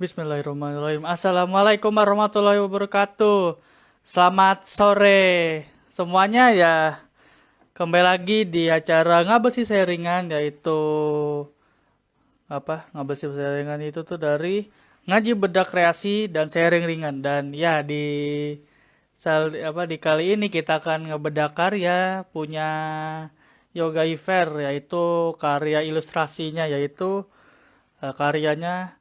Bismillahirrahmanirrahim. Assalamualaikum warahmatullahi wabarakatuh. Selamat sore semuanya ya. Kembali lagi di acara Ngabesi Sharingan, yaitu Ngabesi Sharingan itu tuh dari ngaji bedah kreasi dan sharing ringan. Dan ya di kali ini kita akan ngebedah karya punya Yoga Iver, yaitu karya ilustrasinya, yaitu karyanya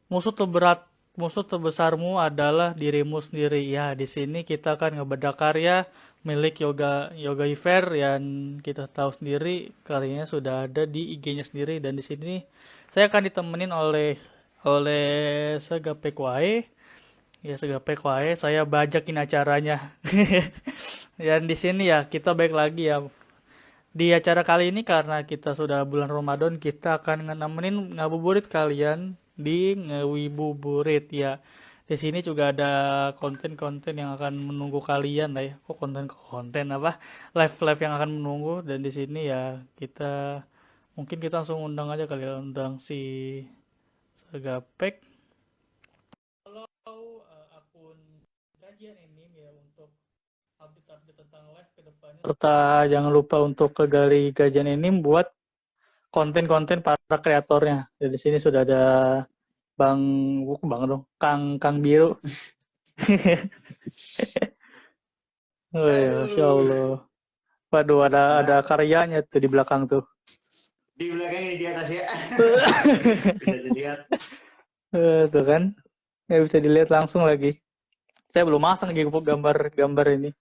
Musuh terberat, musuh terbesarmu adalah dirimu sendiri. Ya, di sini kita akan ngebedah karya milik Yoga Iver yang kita tahu sendiri karyanya sudah ada di IG-nya sendiri, dan di sini saya akan ditemenin oleh Segapek Wae. Ya, Segapek Wae, saya bajakin acaranya. Dan di sini ya kita baik lagi ya di acara kali ini, karena kita sudah bulan Ramadan, kita akan nemenin ngabuburit kalian di Ngewibuburit ya. Di sini juga ada konten-konten yang akan menunggu kalian lah ya. Kok konten-konten apa? Live-live yang akan menunggu, dan di sini ya mungkin kita langsung undang aja kali ya, undang si Segapek. Follow akun kajian ini ya untuk update-update tentang live ke depannya. Serta jangan lupa untuk ke Gali Kajian ini buat konten-konten para kreatornya. Jadi di sini sudah ada Bang, Bang dong, Kang Biru. Oh ya, Masya Aduh, Allah. Waduh, ada gimana? karyanya tuh di belakang tuh. Di belakang ini di atas ya. Bisa dilihat. Tuh kan, ya bisa dilihat langsung lagi. Saya belum masang lagi gambar-gambar ini.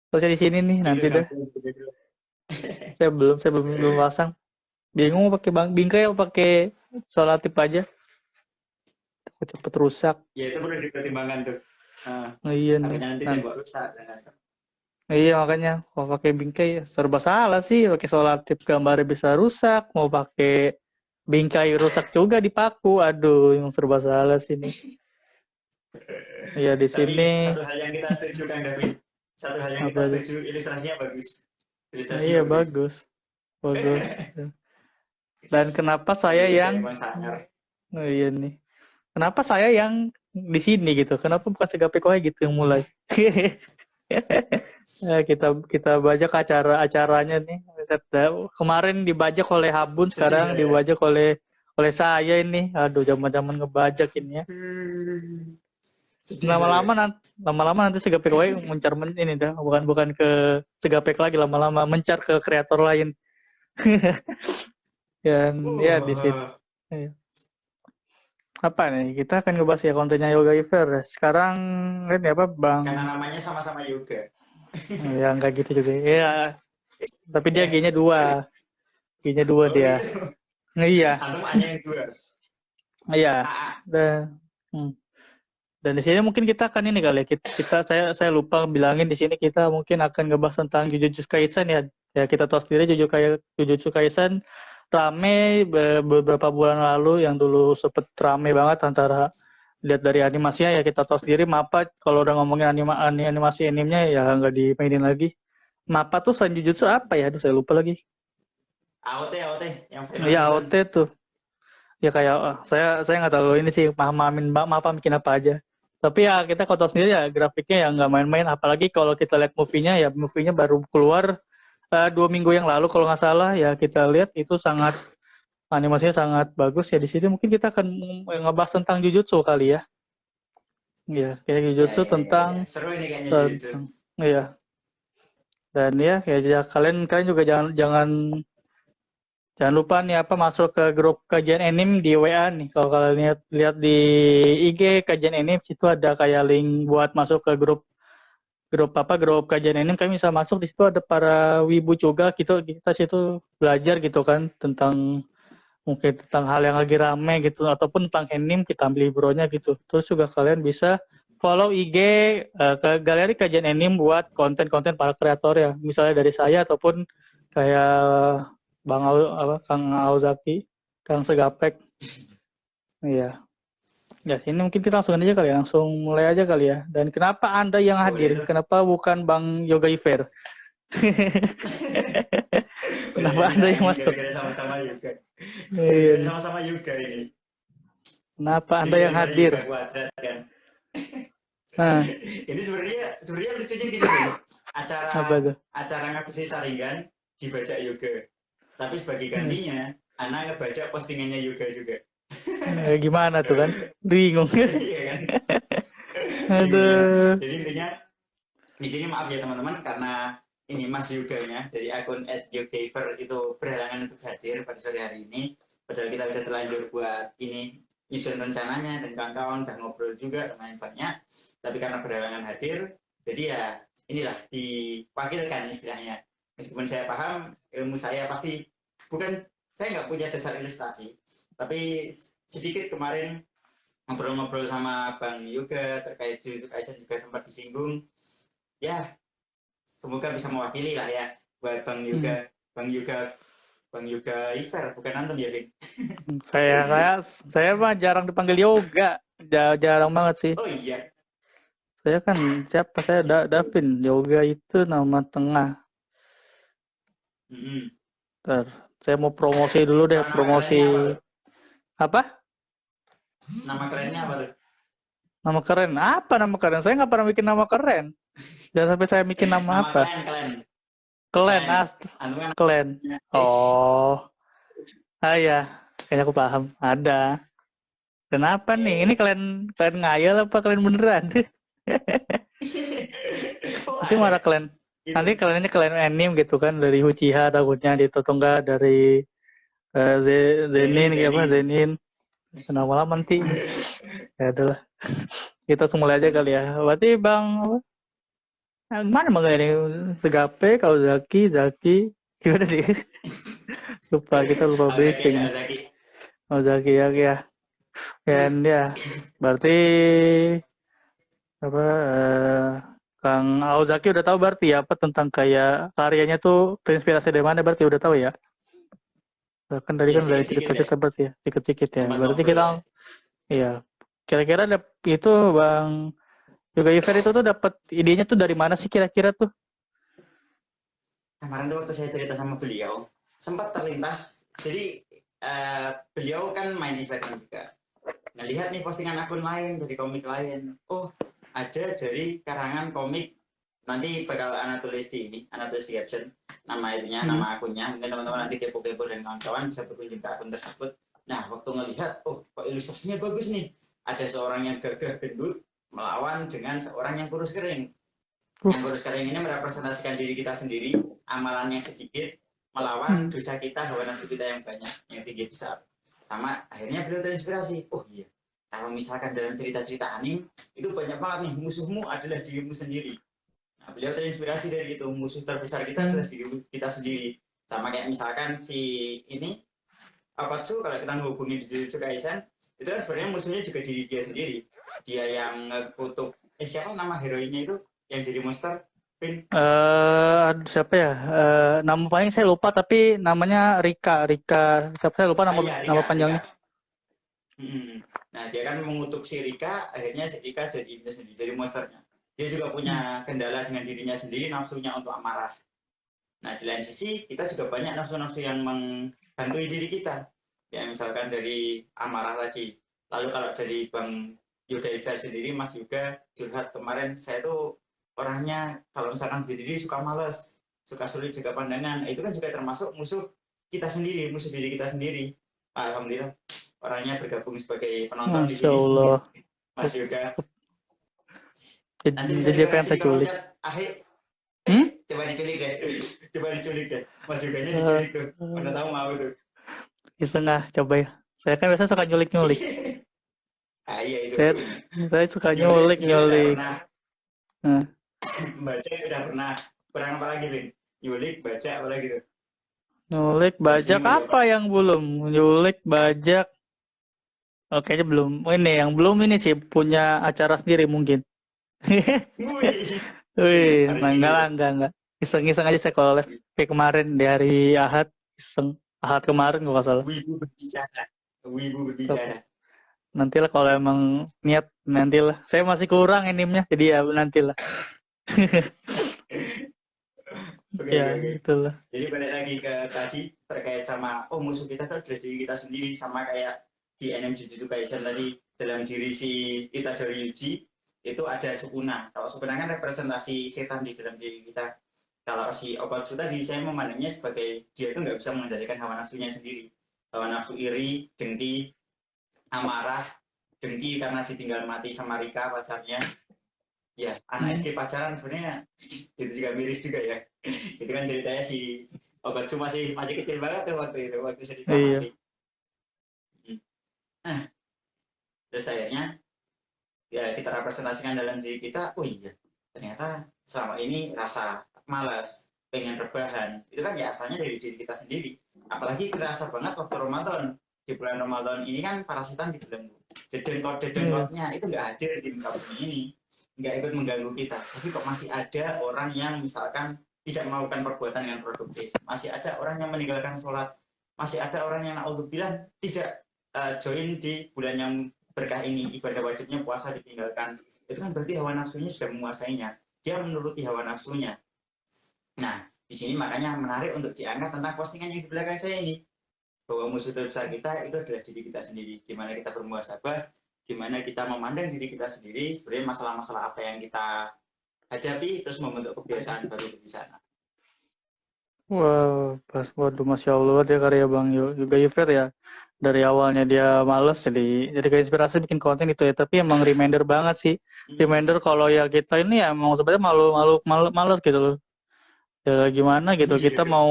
Terusnya di sini nih Itu nanti dah. kamu dulu. Saya belum pasang. Bingung mau pakai bingkai atau pakai solatif aja. Cepet rusak. Ya itu perlu dipertimbangkan tuh. Nah, Oh, iya nih. takutnya nanti tembok rusak. Iya makanya kalau pakai bingkai ya serba salah sih. Pakai solatif gambarnya bisa rusak, mau pakai bingkai rusak juga dipaku. Aduh, yang serba salah sih nih. Iya di Tapi sini satu hal yang kita setuju Kang David. Satu hal yang apa kita tuh? setuju, ilustrasinya bagus. Nah, Ilustrasinya iya bagus. bagus, bagus. Dan kenapa saya David yang, emang sangar. oh iya nih, kenapa saya yang di sini gitu? Kenapa bukan Segape Koe gitu yang mulai? Kita bajak acaranya nih. Kemarin dibajak oleh Habun, Setuju sekarang saya. dibajak oleh saya ini. Aduh, zaman-zaman ngebajak ini ya. Sedih saya. Lama-lama nanti Segapek Koe mencar ini dah, bukan ke Segapek lagi, lama-lama mencar ke kreator lain. Dan ya di situ. Wah, Ya. Apa nih? Kita akan ngebahas ya kontennya Yoga Iver. Sekarang ini apa Bang? karena namanya sama-sama yoga. Ya enggak gitu juga. Ya, tapi dia G-nya dua. G-nya dua Oh dia. gitu. Iya, Antum hanya yang dua. iya. AA. Dan hmm. Dan di sini mungkin kita akan ini kali ya. Saya lupa bilangin di sini kita mungkin akan ngebahas tentang Jujutsu Kaisen ya. Ya kita tahu sendiri Jujutsu Kaisen rame beberapa bulan lalu, yang dulu sempet rame banget antara lihat dari animasinya ya, kita tahu sendiri Mappa kalau udah ngomongin animasi animenya ya nggak dimainin lagi. Mappa tuh selain Jujutsu apa ya? Aduh, saya lupa lagi. AOT, AOT. Yang final Ya season. AOT tuh. Ya kayak saya nggak tahu ini sih pahamin Mappa bikin apa aja. Tapi ya kita kalau tahu sendiri ya grafiknya ya nggak main-main. Apalagi kalau kita lihat movie-nya baru keluar 2 minggu yang lalu kalau nggak salah ya, kita lihat itu animasinya sangat bagus ya. Di sini mungkin kita akan ngebahas tentang Jujutsu kali ya. Ya, kayak Ya, Jujutsu ya, ya, ya, ya. Seru ini kayaknya Jujutsu. tentang ya. Dan ya kalian kalian juga jangan jangan jangan lupa nih masuk ke grup kajian anime di WA nih. Kalau kalian lihat di IG kajian anime, situ ada kayak link buat masuk ke grup grup kajian anime. Kami bisa masuk di situ, ada para wibu juga gitu. Kita situ belajar gitu kan tentang mungkin tentang hal yang lagi rame gitu, ataupun tentang anime kita ambil libronya gitu. Terus juga kalian bisa follow IG ke galeri kajian anime buat konten-konten para kreator ya, misalnya dari saya ataupun kayak Kang Aozaki, Kang Segapek. Iya. Ya, ini mungkin kita langsung aja kali ya, langsung mulai aja kali ya. Dan kenapa Anda yang Boleh hadir? tuh. Kenapa bukan Bang Yoga Iver? Boleh Kenapa jadi Anda yang lagi masuk? gara-gara sama-sama yoga. Iya Gara-gara nih. sama-sama yoga ini. Kenapa Jadi Anda yang daripada hadir? yoga kuadrat kan. Nah, Ini sebenarnya lucunya gini nih. apa Acara tuh? acara ngapusi saringan dibaca yoga. Tapi sebagai Eh, gantinya, anak ngebaca postingannya yoga juga. gimana tuh kan? Bingung. Iya kan? Bingung kan? Aduh. Jadi intinya di sini maaf ya teman-teman karena ini Mas Yuganya dari akun @yogaver itu berhalangan untuk hadir pada sore hari ini. Padahal kita sudah terlanjur buat ini nyusun rencananya dan kawan-kawan udah ngobrol juga lumayan banyak. Tapi karena berhalangan hadir, jadi ya inilah diwakilkan istilahnya. Meskipun saya paham ilmu saya pasti bukan, saya nggak punya dasar ilustrasi, tapi sedikit kemarin ngobrol-ngobrol sama Bang Yoga terkait Jujutsu Kaisen juga sempat disinggung. Ya, semoga bisa mewakili lah ya buat Bang Hmm. Yoga, Bang Yoga, Bang Yoga Iver, bukan Anton ya, Vin? Saya mah jarang dipanggil yoga. Jarang banget sih. Oh iya. Saya kan siapa? Saya Davin. Yoga itu nama tengah. Mm-hmm. Ntar, saya mau promosi dulu deh, Kalau nama promosi kerennya apa tuh? apa? Nama kerennya apa tuh? Nama keren. Apa nama keren? Saya nggak pernah bikin nama keren. Jangan sampai saya bikin nama Nama apa? Klan, klan. Klan. Anu kan? Klan. Oh, ya. Kayaknya aku paham. Ada. Kenapa nih? Ini kalian kalian ngayal apa kalian beneran? Oh Nanti ada marah kalian. gitu. Nanti kaliannya kalian anime gitu kan dari Uchiha takutnya di Totonga dari Zenin gitu apa Zenin. Zenin. Lama-lama nanti ya adalah kita semula aja kali ya. Berarti Bang mana bang ini Segape, Kauzaki, Zaki gimana nih? Lupa Azaki briefing. Azaki. Kauzaki ya ya. Dan ya berarti apa Kang Aozaki udah tahu berarti ya apa tentang kayak karyanya tuh terinspirasi dari mana berarti udah tahu ya? Kan tadi Ya kan dari sedikit-sedikit ya. cerita-cerita berarti ya, sedikit-sedikit ya. Sempat Berarti ngobrol kita, ya. iya. Kira-kira itu Bang Yoga Event itu tuh dapat idenya tuh dari mana sih kira-kira tuh? Kemarin tuh waktu saya cerita sama beliau, sempat terlintas. Jadi beliau kan main Instagram juga. Nah, lihat nih postingan akun lain dari komik lain. Oh, ada dari karangan komik. Nanti bakal Ana tulis di ini, Ana tulis di caption nama itunya, Hmm. nama akunnya. Mungkin teman-teman nanti kepo-kepo dan kawan-kawan bisa berkunjung ke akun tersebut. Nah, waktu ngelihat, oh, kok ilustrasinya bagus nih. Ada seorang yang gagah gendut melawan dengan seorang yang kurus kering. Yang kurus kering ini merepresentasikan diri kita sendiri, amalannya sedikit, melawan dosa kita, hawa nafsu kita yang banyak, yang tinggi besar. Sama akhirnya beliau terinspirasi. Oh iya, kalau misalkan dalam cerita-cerita anime itu banyak banget nih, musuhmu adalah dirimu sendiri. Nah, beliau terinspirasi dari itu, musuh terbesar kita adalah diri kita sendiri. Sama kayak misalkan si ini Akatsu, kalau kita menghubungi di Jujutsu Kaisen, itu kan sebenarnya musuhnya juga diri dia sendiri. Dia yang kutuk, siapa nama heroinnya itu yang jadi monster? Pin. Siapa ya? Nama paling saya lupa tapi namanya Rika. Siapa saya lupa Ah nama iya, nama Rika. panjangnya. Nah, dia kan mengutuk si Rika, akhirnya si Rika jadi dirinya sendiri, jadi monsternya. Dia juga punya kendala dengan dirinya sendiri, nafsunya untuk amarah. Nah, di lain sisi, kita juga banyak nafsu-nafsu yang menghantui diri kita. Ya, misalkan dari amarah tadi. Lalu kalau dari Bang Yoga Iver sendiri, Mas Yoga curhat kemarin, saya tuh orangnya kalau misalkan diri suka males, suka sulit jaga pandangan. Itu kan juga termasuk musuh kita sendiri, musuh diri kita sendiri. Alhamdulillah, orangnya bergabung sebagai penonton di Masya sini, Allah. Mas Yoga. Nanti bisa Jadi apa yang dikoreksi di saya kolom culik? chat. Akhir, Hmm? coba diculik deh. Coba diculik deh. Mas Yoganya Uh, diculik tuh. Mana tahu mau tuh. Iseng coba ya. Saya kan biasa suka nyulik-nyulik. Ah iya itu. Saya saya suka Nyulik, nyulik udah nyulik-nyulik. pernah. Nah, Baca udah pernah. Kurang apa lagi, Vin? Nyulik, baca apa lagi tuh? nyulik Habis bajak nyulik apa? apa yang belum? Nyulik bajak. Oke, kayaknya belum. Oh, ini yang belum ini sih punya acara sendiri mungkin. Wih. Wih, Harus nah, ini tuh. enggak. Iseng-iseng aja saya kalau live. Kayak kemarin di hari Ahad, iseng. Ahad kemarin kalau nggak salah. Wibu berbicara. Wibu Apa? berbicara. Nantilah kalau emang niat, nantilah. Saya masih kurang animnya, jadi ya nantilah. Oke, Ya, oke, oke. itulah. Jadi balik lagi ke tadi terkait sama, oh musuh kita tuh adalah diri kita sendiri. Sama kayak di anime Jujutsu Kaisen tadi, dalam diri si Itadori Yuji itu ada Sukuna. Kalau Sukuna kan representasi setan di dalam diri kita. Kalau si Okatsu tadi saya memandangnya sebagai dia itu nggak bisa mengendalikan hawa nafsunya sendiri. Hawa nafsu iri, dengki, amarah, dengki karena ditinggal mati sama Rika pacarnya. Ya, anak SD pacaran sebenarnya itu juga miris juga ya. Itu kan ceritanya si Okatsu masih masih kecil banget tuh waktu itu, waktu si Rika Iya. mati. Nah, terus akhirnya ya kita representasikan dalam diri kita, oh iya, ternyata selama ini rasa malas, pengen rebahan, itu kan ya asalnya dari diri kita sendiri. Apalagi terasa banget waktu Ramadan. Di bulan Ramadan ini kan para setan dibelenggu. Iya. Dedengkot-dedengkotnya itu nggak hadir di muka bumi ini. Nggak ikut mengganggu kita. Tapi kok masih ada orang yang misalkan tidak melakukan perbuatan yang produktif. Masih ada orang yang meninggalkan sholat. Masih ada orang yang naudzubillah tidak join di bulan yang berkah ini, ibadah wajibnya puasa ditinggalkan, itu kan berarti hawa nafsunya sudah menguasainya, dia menuruti hawa nafsunya. Nah, di sini makanya menarik untuk diangkat tentang postingan yang di belakang saya ini, bahwa musuh terbesar kita itu adalah diri kita sendiri. Gimana kita bermuhasabah, gimana kita memandang diri kita sendiri, sebenarnya masalah-masalah apa yang kita hadapi, terus membentuk kebiasaan baru di sana. Wow, pas waduh Masya Allah banget ya karya Bang Yoga Yufer ya. Dari awalnya dia males jadi kayak inspirasi bikin konten itu ya. Tapi emang reminder banget sih. Reminder kalau ya kita ini ya emang sebenarnya malu males gitu loh. Ya gimana gitu. Kita mau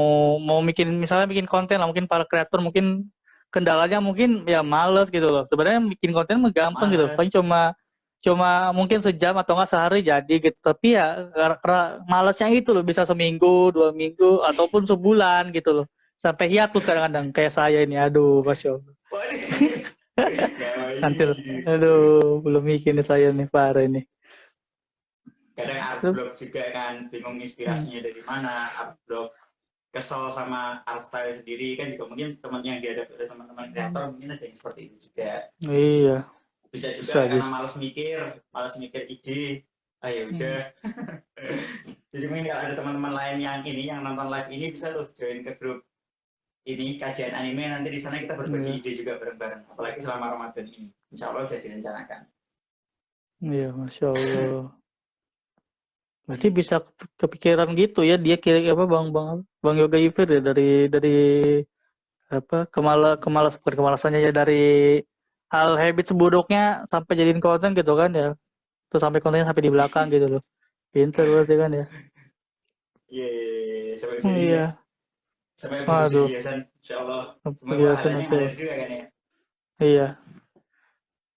bikin misalnya bikin konten lah mungkin para kreator mungkin kendalanya mungkin ya males gitu loh. Sebenarnya bikin konten mah gampang gitu. Paling Males. cuma cuma mungkin sejam atau enggak sehari jadi gitu. Tapi ya malesnya itu loh bisa seminggu, 2 minggu ataupun sebulan gitu loh. Sampai hiatus kadang-kadang kayak saya ini. Aduh, Masya Allah. Waduh. Nanti aduh belum bikin nih saya nih parah ini. Kadang art Terus block juga kan, bingung hmm, inspirasinya dari mana, art block kesel sama art style sendiri kan juga mungkin teman yang dihadapi oleh teman-teman kreator mungkin ada yang seperti itu juga. iya, Bisa juga bisa karena bisa. malas mikir ide. Ah ya Hmm, udah. Jadi mungkin kalau ada teman-teman lain yang ini yang nonton live ini bisa tuh join ke grup ini kajian anime, nanti di sana kita berbagi iya, ide juga bareng-bareng. Apalagi selama Ramadan ini. Insya Allah sudah direncanakan. iya, Masya Allah. Berarti bisa kepikiran gitu ya dia kira apa Bang Bang Bang Yoga Yufir ya dari apa bukan kemalasannya ya dari hal habit seburuknya sampai jadiin konten gitu kan ya. Terus sampai kontennya sampai di belakang gitu loh. Pinter berarti kan ya. Iya, sampai bisa gini ya. Iya. Sampai bagus jadi Waduh, hiasan. Insya Allah. Semoga biasa pahalanya Masya ngalir Allah. juga kan ya. Iya,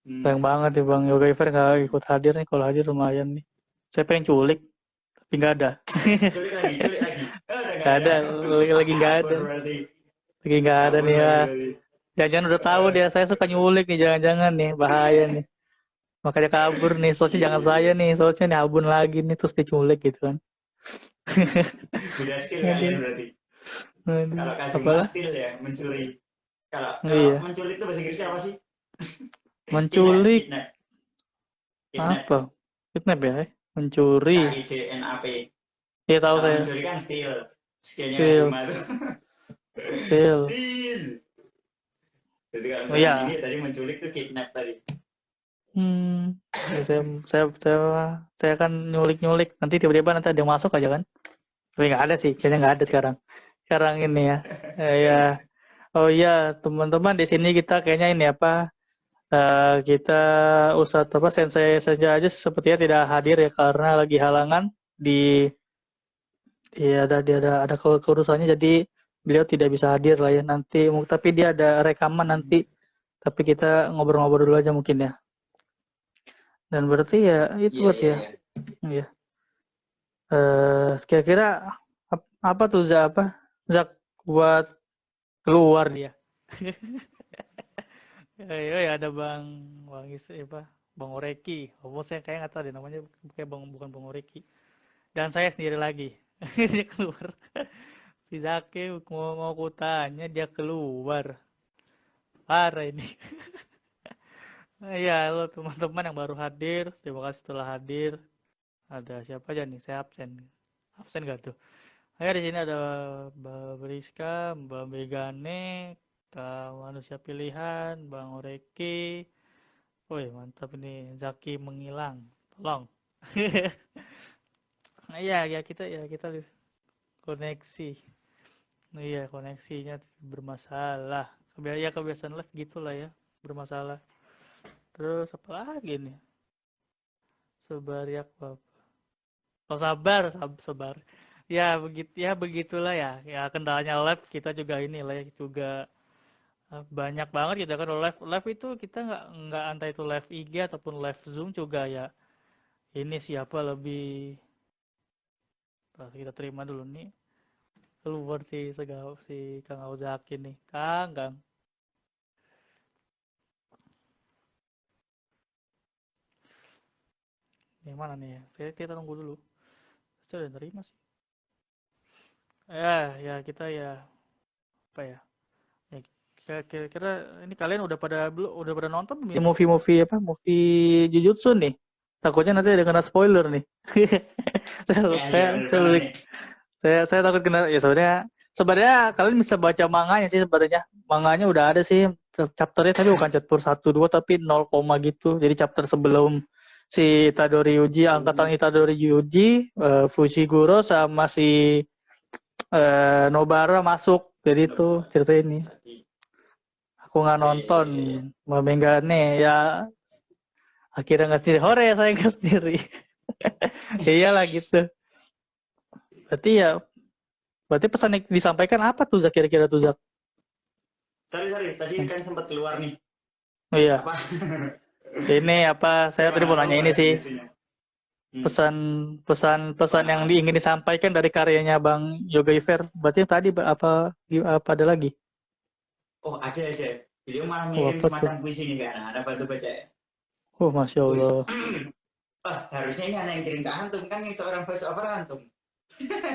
Hmm. sayang banget nih Bang Yoga Yufir nggak ikut hadir nih. Kalau hadir lumayan nih. Saya pengen culik, tapi nggak ada. Culik lagi, culik lagi. Oh, udah nggak Nggak ada. ada, lagi nggak Kabur ada. berarti. Lagi nggak ada Kabur nih ya. lagi berarti. Jangan-jangan udah tahu Eh, dia, saya suka nyulik nih, jangan-jangan nih, bahaya nih. Makanya kabur nih, soalnya iya, jangan iya, saya iya. nih, soalnya nih abun lagi nih, terus diculik gitu kan. Beda skill kalian Aduh, berarti. aduh, Kalau Kak Mas apalah? skill ya mencuri. Kalau kalau Iya, menculik itu bahasa Inggrisnya apa sih? Kidnap, menculik kidnap, kidnap. apa? Kidnap ya, mencuri. KIDNAP. Iya tahu Kalau saya. mencuri kan steal. Skillnya Steal, Kazuma tuh. steal. Steal. Jadi kalau Oh, misalkan ini iya. tadi menculik tuh kidnap tadi. Ya saya kan nyulik-nyulik. Nanti tiba-tiba nanti ada yang masuk aja kan? Tapi nggak ada sih, kayaknya nggak ada sekarang. Sekarang ini ya. Ya. Oh iya, teman-teman di sini kita kayaknya ini apa? Kita Ustadz apa Sensei saja aja sepertinya tidak hadir ya karena lagi halangan di ada keurusannya jadi beliau tidak bisa hadir lah ya nanti tapi dia ada rekaman nanti tapi kita ngobrol-ngobrol dulu aja mungkin ya dan berarti ya itu Iya, buat iya, ya iya. ya kira-kira apa tuh Zak apa Zak buat keluar dia ya ada Bang apa Bang Oreki oh saya kayak nggak tahu deh namanya kayak bukan Bang Oreki dan saya sendiri lagi dia keluar si Zaki mau kutanya dia keluar parah ini ya lo teman-teman yang baru hadir terima kasih telah hadir ada siapa aja nih saya absen absen gak tuh di sini ada Mbak Briska Mbak Megane Manusia Pilihan, Bang Oreki. Woi, mantap ini. Zaki menghilang. Tolong. Nah, iya, kita koneksi. Nah, iya, koneksinya bermasalah. Kebiasaan live gitulah ya, bermasalah. Terus apa lagi nih? Sebariak apa? Oh, sabar. Ya begitulah ya. Ya kendalanya live kita juga ini lah ya, juga banyak banget gitu kan. Live itu kita nggak antah itu live IG ataupun live Zoom juga ya. Ini siapa lebih. Kita terima dulu nih. Keluar si Kang Auzaki nih. Kang. Yang mana nih ya? Kita tunggu dulu. Saya udah terima sih. Ya kita ya apa ya? Ya, kira-kira ini kalian udah pada nonton belum ya movie-movie apa? Movie Jujutsu nih. Takutnya nanti ada kena spoiler nih. saya Ya, saya iya bener saya bener lebih nih. saya takut kena ya sebenarnya kalian bisa baca manganya sih sebenarnya. Manganya udah ada sih chapternya tapi bukan chapter 1 2 tapi 0, gitu. Jadi chapter sebelum si Itadori Yuji, Fushiguro sama si Nobara masuk. Jadi itu cerita ini. Saki. Aku nggak Iya iya nonton. iya. Iya. Memegane ya akhirnya nggak sendiri. Hore saya nggak sendiri. Iyalah gitu. Berarti ya berarti pesan yang disampaikan apa tuh Zak kira-kira tuh Zak? Sorry tadi kan sempat keluar nih. Oh iya. Apa? Ini apa saya tadi mau Apa nanya ini bahas sih. Jujutsunya? Pesan pesan Apaan yang apaan? ingin disampaikan dari karyanya Bang Yoga Iver. Berarti tadi apa ada lagi? Oh ada. Beliau malah Oh ngirim apa tuh? semacam puisi nih kan. Ada bantu baca ya. Oh Masya Wih. Allah. Harusnya ini anak yang kirim ke antum kan yang seorang voice over antum.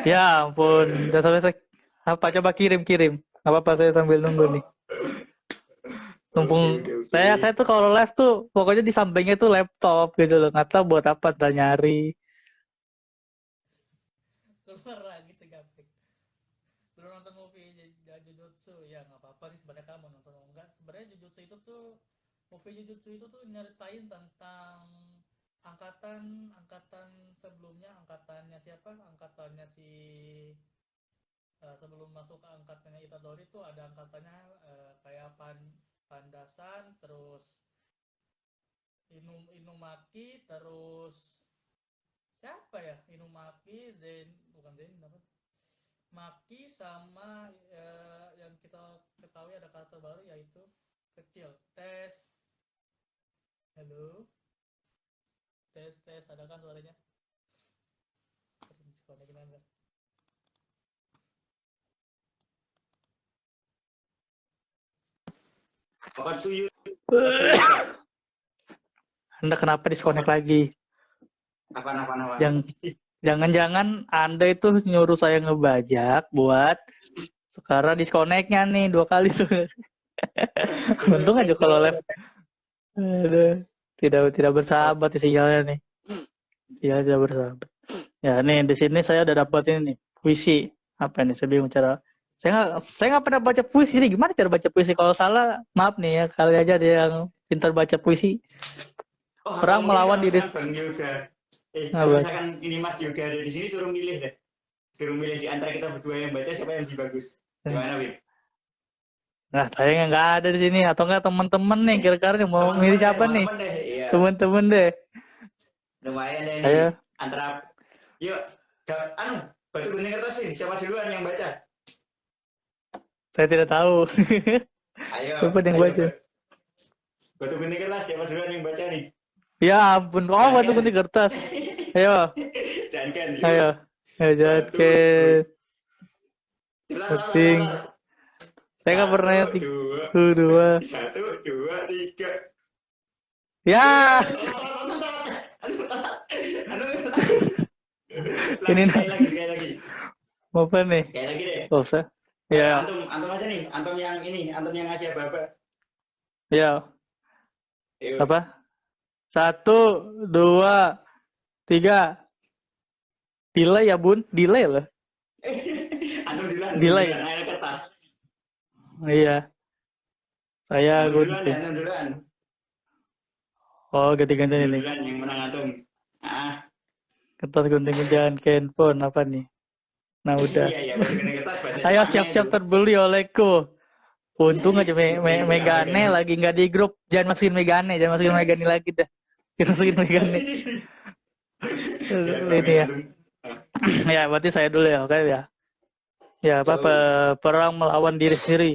Ya ampun. Udah sampai apa coba kirim. Nggak apa-apa saya sambil nunggu nih. Mumpung Oke. saya tuh kalau live tuh pokoknya di sampingnya tuh laptop gitu loh. Nggak tahu buat apa ntar nyari. Keluar lagi segapik. Belum nonton movie Jujutsu ya nggak apa-apa sih sebenarnya kamu nonton atau enggak. Sebenarnya movie Jujutsu itu tuh nyeritain tentang angkatan sebelumnya, angkatannya siapa? Angkatannya si sebelum masuk ke angkatannya Itadori tuh ada angkatannya kayak Pandasan, terus Inumaki, terus siapa ya? Inumaki, bukan Zen, apa? Maki sama yang kita ketahui ada karakter baru yaitu kecil. Halo, tes, ada kan suaranya? Konekin Anda. Okatsuyu. Anda kenapa disconnect lagi? Apa? Jangan-jangan Anda itu nyuruh saya ngebajak buat sekarang disconnectnya nih 2 kali. Untung aja kalau live. Aduh, tidak bersahabat sinyalnya nih. Iya, tidak bersahabat. Ya, nih di sini saya udah dapat ini nih, puisi. Apa nih? Saya bingung cara. Saya nggak pernah baca puisi nih. Gimana cara baca puisi? Kalau salah, maaf nih ya. Kali aja ada yang pintar baca puisi. Oh, Perang melawan kalau diri. misalkan Bang Yoga. Kalau Apa? misalkan ini Mas Yoga ada di sini suruh milih deh. Suruh milih di antara kita berdua yang baca siapa yang lebih bagus. Gimana, Wib? Nah, sayangnya nggak ada di sini. Atau nggak teman-teman nih kira-kira nih mau milih siapa nih? Teman-teman deh. Iya. Teman-teman deh. Lumayan deh Ayo. nih. Antara yuk, batu gunting kertas nih. Siapa duluan yang baca? Saya tidak tahu. Ayo. Siapa yang baca? Batu gunting kertas siapa duluan yang baca nih? Ya ampun. Oh, batu gunting kertas. Ayo. Jangan. Ayo jatkan. Gunting. Saya nggak pernah yang 2. 1, 2, 3. Ya. Ini sekali lagi. Apa nih? Sekali lagi deh. Oh, ya. Antum aja nih. Antum yang ngasih apa? Ya. Apa? 1, 2, 3. Delay ya bun, delay loh. Antum duluan. Delay. Air kertas. Iya. Saya Antum duluan ya, gunting. antum duluan. Oh, ganti-ganti Antum ini. duluan yang menang antum. Ah, Kertas gunting jangan ke handphone apa nih? Nah, udah. iya iya, baru kena kertas baca Ayo Jepangnya itu. siap-siap terbeli olehku. Untung aja Itu apa Megane ini? lagi nggak di grup. Jangan masukin Megane lagi dah. Jangan masukin Megane. Ini Jepangnya ya. antum. Ah, Ya, berarti saya dulu ya, oke ya. Ya, apa yo. perang melawan diri sendiri.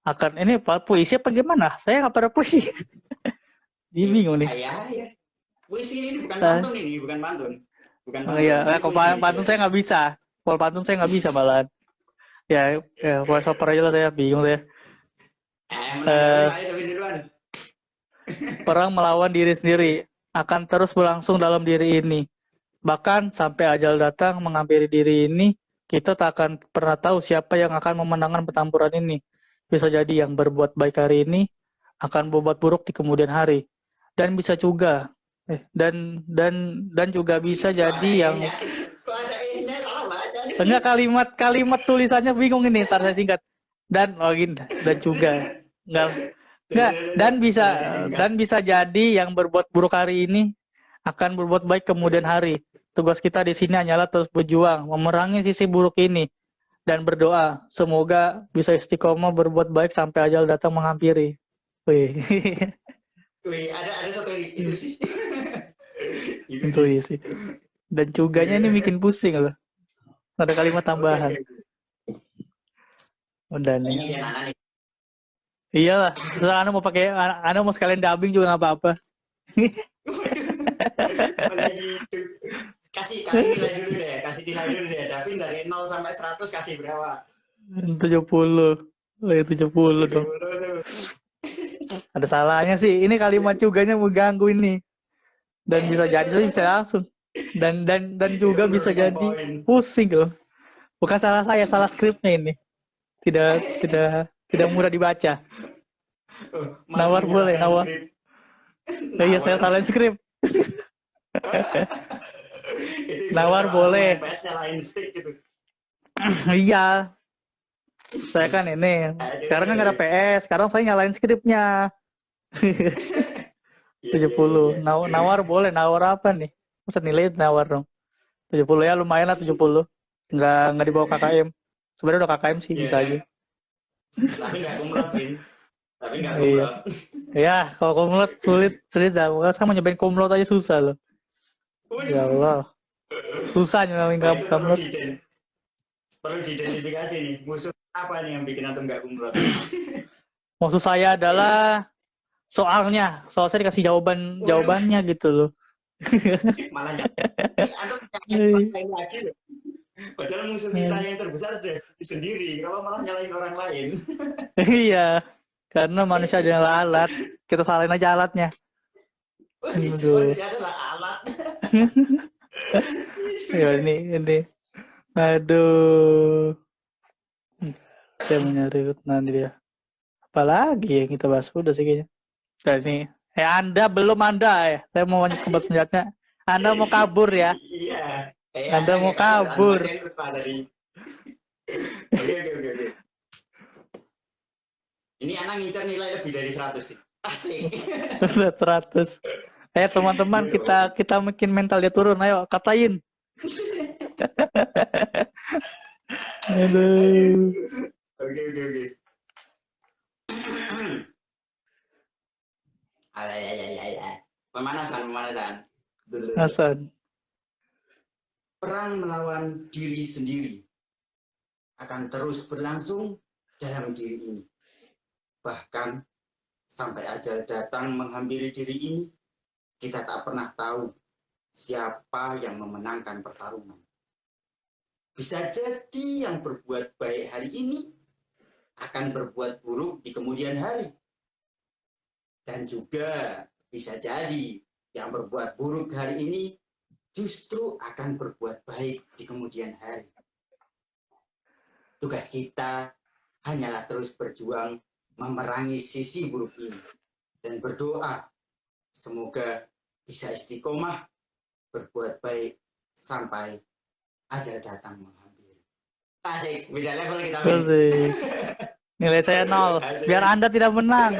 Akan ini puisi apa gimana? Saya nggak pada puisi. Dia bingung nih. Ya, ya. Puisi ini bukan Ah, pantun ini, bukan pantun. Bukan oh pantun, iya, ini kalau puisi pantun saya jelas. nggak bisa. Kalau pantun saya nggak bisa malahan. Ya, voice over aja lah saya bingung saya. Menang Davin, Eh, ayo Davin duluan. perang melawan diri sendiri akan terus berlangsung dalam diri ini. Bahkan sampai ajal datang menghampiri diri ini, kita tak akan pernah tahu siapa yang akan memenangkan pertempuran ini. Bisa jadi yang berbuat baik hari ini akan berbuat buruk di kemudian hari. Dan bisa juga dan juga bisa Kok ada jadi yang E-nya? Kok ada E-nya? Salah baca nih. enggak kalimat tulisannya bingung ini, ntar saya singkat. Dan login dan juga enggak Disingkat. dan bisa jadi yang berbuat buruk hari ini akan berbuat baik kemudian hari. Tugas kita di sini hanyalah terus berjuang, memerangi sisi buruk ini, dan berdoa. Semoga bisa istiqomah berbuat baik sampai ajal datang menghampiri. Wih, Wih, ada satu itu sih. Itu itu sih. isi. Dan cuganya ini bikin pusing loh. Ada kalimat Oke, tambahan. oke. Udah nih. Kayaknya dia Nana nih. Iyalah, terus Anda mau sekalian dubbing juga nggak apa-apa. Malah gitu. Kasih nilai dulu deh, kasih nilai dulu deh. Davin dari 0 sampai 100 kasih berapa? 70. Oh, ya 70 70 dong. tuh. Ada salahnya sih. Ini kalimat cuganya mengganggu ini. Dan bisa jadi bisa langsung. Dan juga bisa Menurunkan jadi poin. pusing loh. Bukan salah saya, salah skripnya ini. Tidak mudah dibaca. Malah Nawar boleh, menyalahkan nawar. skrip. Oh, iya, saya Nawar. salahin skrip. Itu Nawar ibaratnya langsung main boleh. PS nyalain stick gitu. Iya, saya kan ini. Sekarang kan nggak ada Aduh. PS. Sekarang saya nyalain skripnya. Iya, tujuh iya, iya, puluh iya. Nawar boleh, nawar apa nih? Masa nilai nawar dong. 70 ya lumayan lah 70. Nggak di bawah KKM. Sebenarnya udah KKM sih Iya, bisa aja. tapi nggak kumlot, Vin. Tapi nggak Iya. kumlot. Ya, kalau kumlot sulit dah. Saya mau nyobain kumlot aja susah loh. Ya Waduh. Allah, susah nyobain Wah, itu kumlot. perlu diidentifikasi nih. Musuh apa nih yang bikin antum nggak kumlot? Maksud saya adalah soalnya, soal saya dikasih Waduh, jawabannya gitu loh. malah antum nyalain lagi loh. Padahal musuh kita yang terbesar udah sendiri. Kenapa malah nyalain orang lain? Iya, karena manusia adalah alat. Kita salahin aja alatnya. Aduh. Manusia adalah alat. Ya ini. Aduh. Saya mau nyari nanti dia. Apalagi yang kita bahas udah sih kayaknya. Dan ini, Anda ya. Saya mau kebat senjatanya. Anda mau kabur ya. Iya. Anda mau kabur. Lupa tadi. Oke. Ini anak ngincar nilai lebih dari 100 sih. Asik. 100. Teman-teman, kita bikin mental dia turun. Ayo, katain. Aduh. Oke. Pemanasan. Hasan. Perang melawan diri sendiri akan terus berlangsung dalam diri ini. Bahkan sampai ajal datang menghampiri diri ini, kita tak pernah tahu siapa yang memenangkan pertarungan. Bisa jadi yang berbuat baik hari ini akan berbuat buruk di kemudian hari. Dan juga bisa jadi yang berbuat buruk hari ini justru akan berbuat baik di kemudian hari. Tugas kita hanyalah terus berjuang memerangi sisi buruk ini dan berdoa semoga bisa istiqomah berbuat baik sampai ajal datang menghampiri. Asik, beda level kita. Asik. Nilai saya 0. Biar Asli. Anda tidak menang.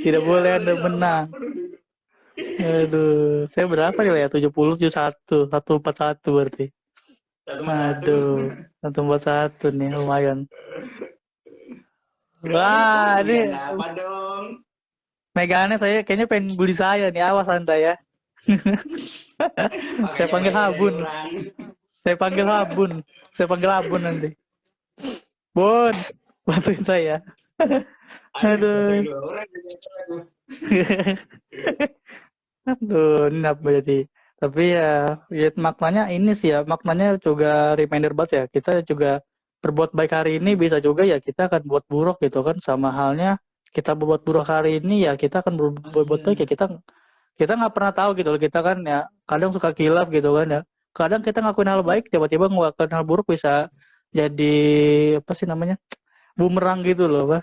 Tidak Ya, boleh Anda berarti 140 menang. dulu. Aduh, saya berapa nilai ya? 70, 71, 141 berarti. 141. Aduh, 141 nih lumayan. Berarti Wah, ini kasihan apa dong? megangannya saya kayaknya pengen bully saya nih. Awas Anda ya. Saya Makanya panggil banyak dari Habun. orang. Saya panggil Habun. Saya panggil Habun nanti. Bun, bantuin saya. Aduh, ada Aduh. dua orang. Aduh. Aduh, ini apa jadi? Tapi ya maknanya ini sih ya, maknanya juga reminder banget ya. Kita juga berbuat baik hari ini bisa juga ya kita akan buat buruk gitu kan. Sama halnya kita berbuat buruk hari ini ya kita akan Oh berbuat baik ya iya. kita nggak pernah tahu gitu loh kita kan ya kadang suka kilaf gitu kan ya. Kadang kita ngakuin hal baik tiba-tiba ngelakuin hal buruk bisa jadi apa sih namanya bumerang gitu loh, Pak.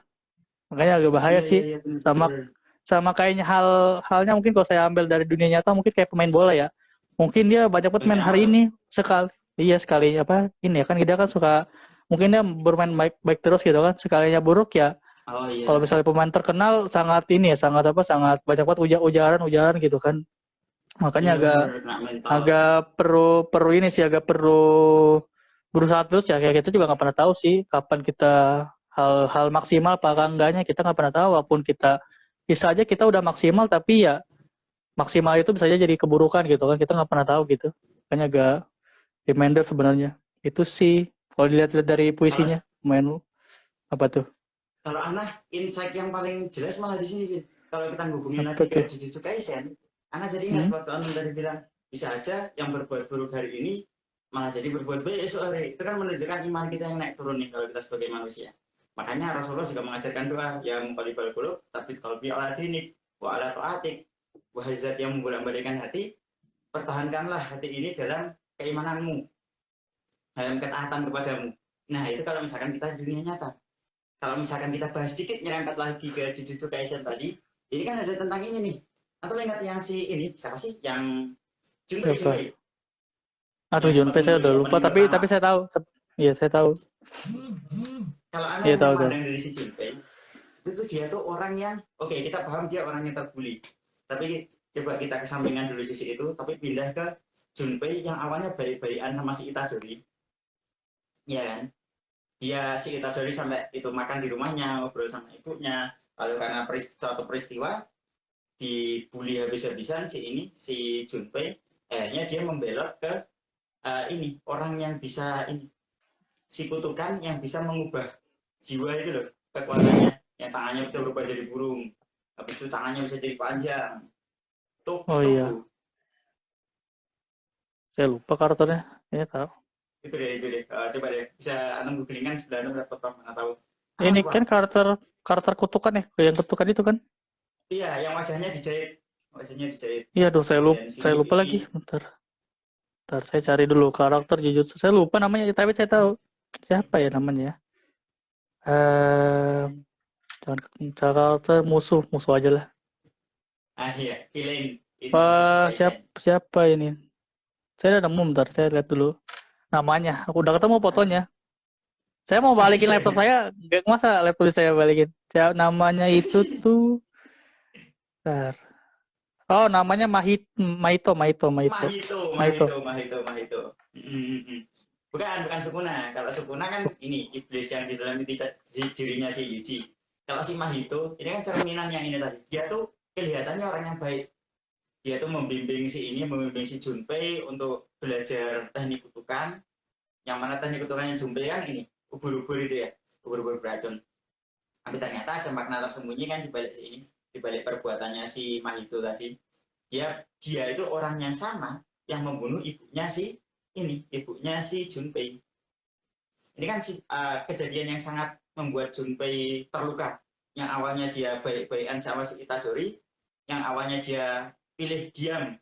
Makanya agak bahaya Iya, iya, sih. iya, Sama benar. sama kayaknya halnya mungkin kalau saya ambil dari dunia nyata mungkin kayak pemain bola ya. Mungkin dia banyak banget main Kayak apa hari tuh? ini sekali. Iya sekali apa ini ya kan dia kan suka mungkin dia bermain baik baik terus gitu kan. Sekalinya buruk ya Oh kalau iya. misalnya pemain terkenal sangat ini ya sangat apa sangat banyak banget ujaran-ujaran gitu kan. Makanya Iya agak benar, kena mental. agak perlu perlu ini sih agak perlu berusaha terus ya kayak kita juga nggak pernah tahu sih kapan kita hal-hal maksimal apa enggaknya kita nggak pernah tahu walaupun kita bisa aja kita udah maksimal tapi ya maksimal itu bisa aja jadi keburukan gitu kan kita nggak pernah tahu gitu makanya agak reminder sebenarnya itu sih kalau dilihat dari Kalau puisinya main apa tuh kalau Ana insight yang paling jelas malah di sini, Fit. Kalau kita hubungin apa lagi ke tuh Jujutsu Kaisen, Ana jadi ingat hmm? waktu Ana tadi bilang bisa aja yang berbuat buruk hari ini malah jadi berbuat baik esok hari. Itu kan menunjukkan iman kita yang naik turun nih kalau kita sebagai manusia. Makanya Rasulullah juga mengajarkan doa yang muqallibal qulub tapi qalbi ala dinik wa ala taatik. Wahai zat yang membolak-balikkan hati, pertahankanlah hati ini dalam keimananmu, dalam ketaatan kepadamu. Nah, itu kalau misalkan kita di dunia nyata. Kalau misalkan kita bahas sedikit nyerempet lagi ke Jujutsu Kaisen tadi, ini kan ada tentang ini nih. Atau ingat yang si ini siapa sih? Yang Junpei Siapa Junpei aduh yang Junpei sempat saya muncul di udah lupa opening tapi pertama. saya tahu iya saya tahu Kalau iya Anda tahu tahu memandang dari si Junpei, itu tuh dia tuh orang yang oke, kita paham dia orang yang terbuli. Tapi coba kita kesampingkan dulu sisi itu, tapi pindah ke Junpei yang awalnya baik-baikan sama si Itadori, ya kan? Dia si Itadori sampai itu makan di rumahnya, ngobrol sama ibunya, lalu karena suatu peristiwa dibully habis-habisan si Junpei, akhirnya dia membelot ke ini orang yang bisa ini si kutukan yang bisa mengubah jiwa itu loh, kekuatannya yang tangannya bisa berubah jadi burung, habis itu tangannya bisa jadi panjang. oh iya Togo saya lupa karakternya kayaknya tahu itu deh. Coba deh bisa anda googlingan sebelah anda berapa tahun nggak tahu. Ah ini lupa. kan karakter karakter kutukan ya yang kutukan itu kan Iya yang wajahnya dijahit iya dong bagian sini saya lupa pipi. lagi sebentar. Ntar saya cari dulu karakter Jujutsu. Saya lupa namanya, tapi saya tahu siapa ya namanya ya. Jangan karakter musuh, musuh aja lah. Ah iya villain in Jujutsu Kaisen. Siapa ini? Saya udah nemu, bentar saya lihat dulu namanya. Aku udah ketemu fotonya. Saya mau balikin laptop saya, nggak masa laptop saya balikin. Namanya itu tuh, bentar. Oh namanya Mahito. Mahito, Mahito. Mahito, Mahito, Mahito. Bukan Sukuna. Kalau Sukuna kan ini iblis yang di dalam dirinya si Yuji. Kalau si Mahito, ini kan cerminan yang ini tadi. Dia tuh kelihatannya orang yang baik. Dia tuh membimbing si Junpei untuk belajar teknik kutukan. Yang mana teknik kutukannya Junpei kan ini, ubur-ubur itu ya, ubur-ubur beracun. Tapi ternyata ada makna tersembunyi kan di balik ini, di balik perbuatannya si Mahito tadi. Dia itu orang yang sama yang membunuh ibunya si Junpei. Ini kan kejadian yang sangat membuat Junpei terluka. Yang awalnya dia baik-baikan sama si Itadori, yang awalnya dia pilih diam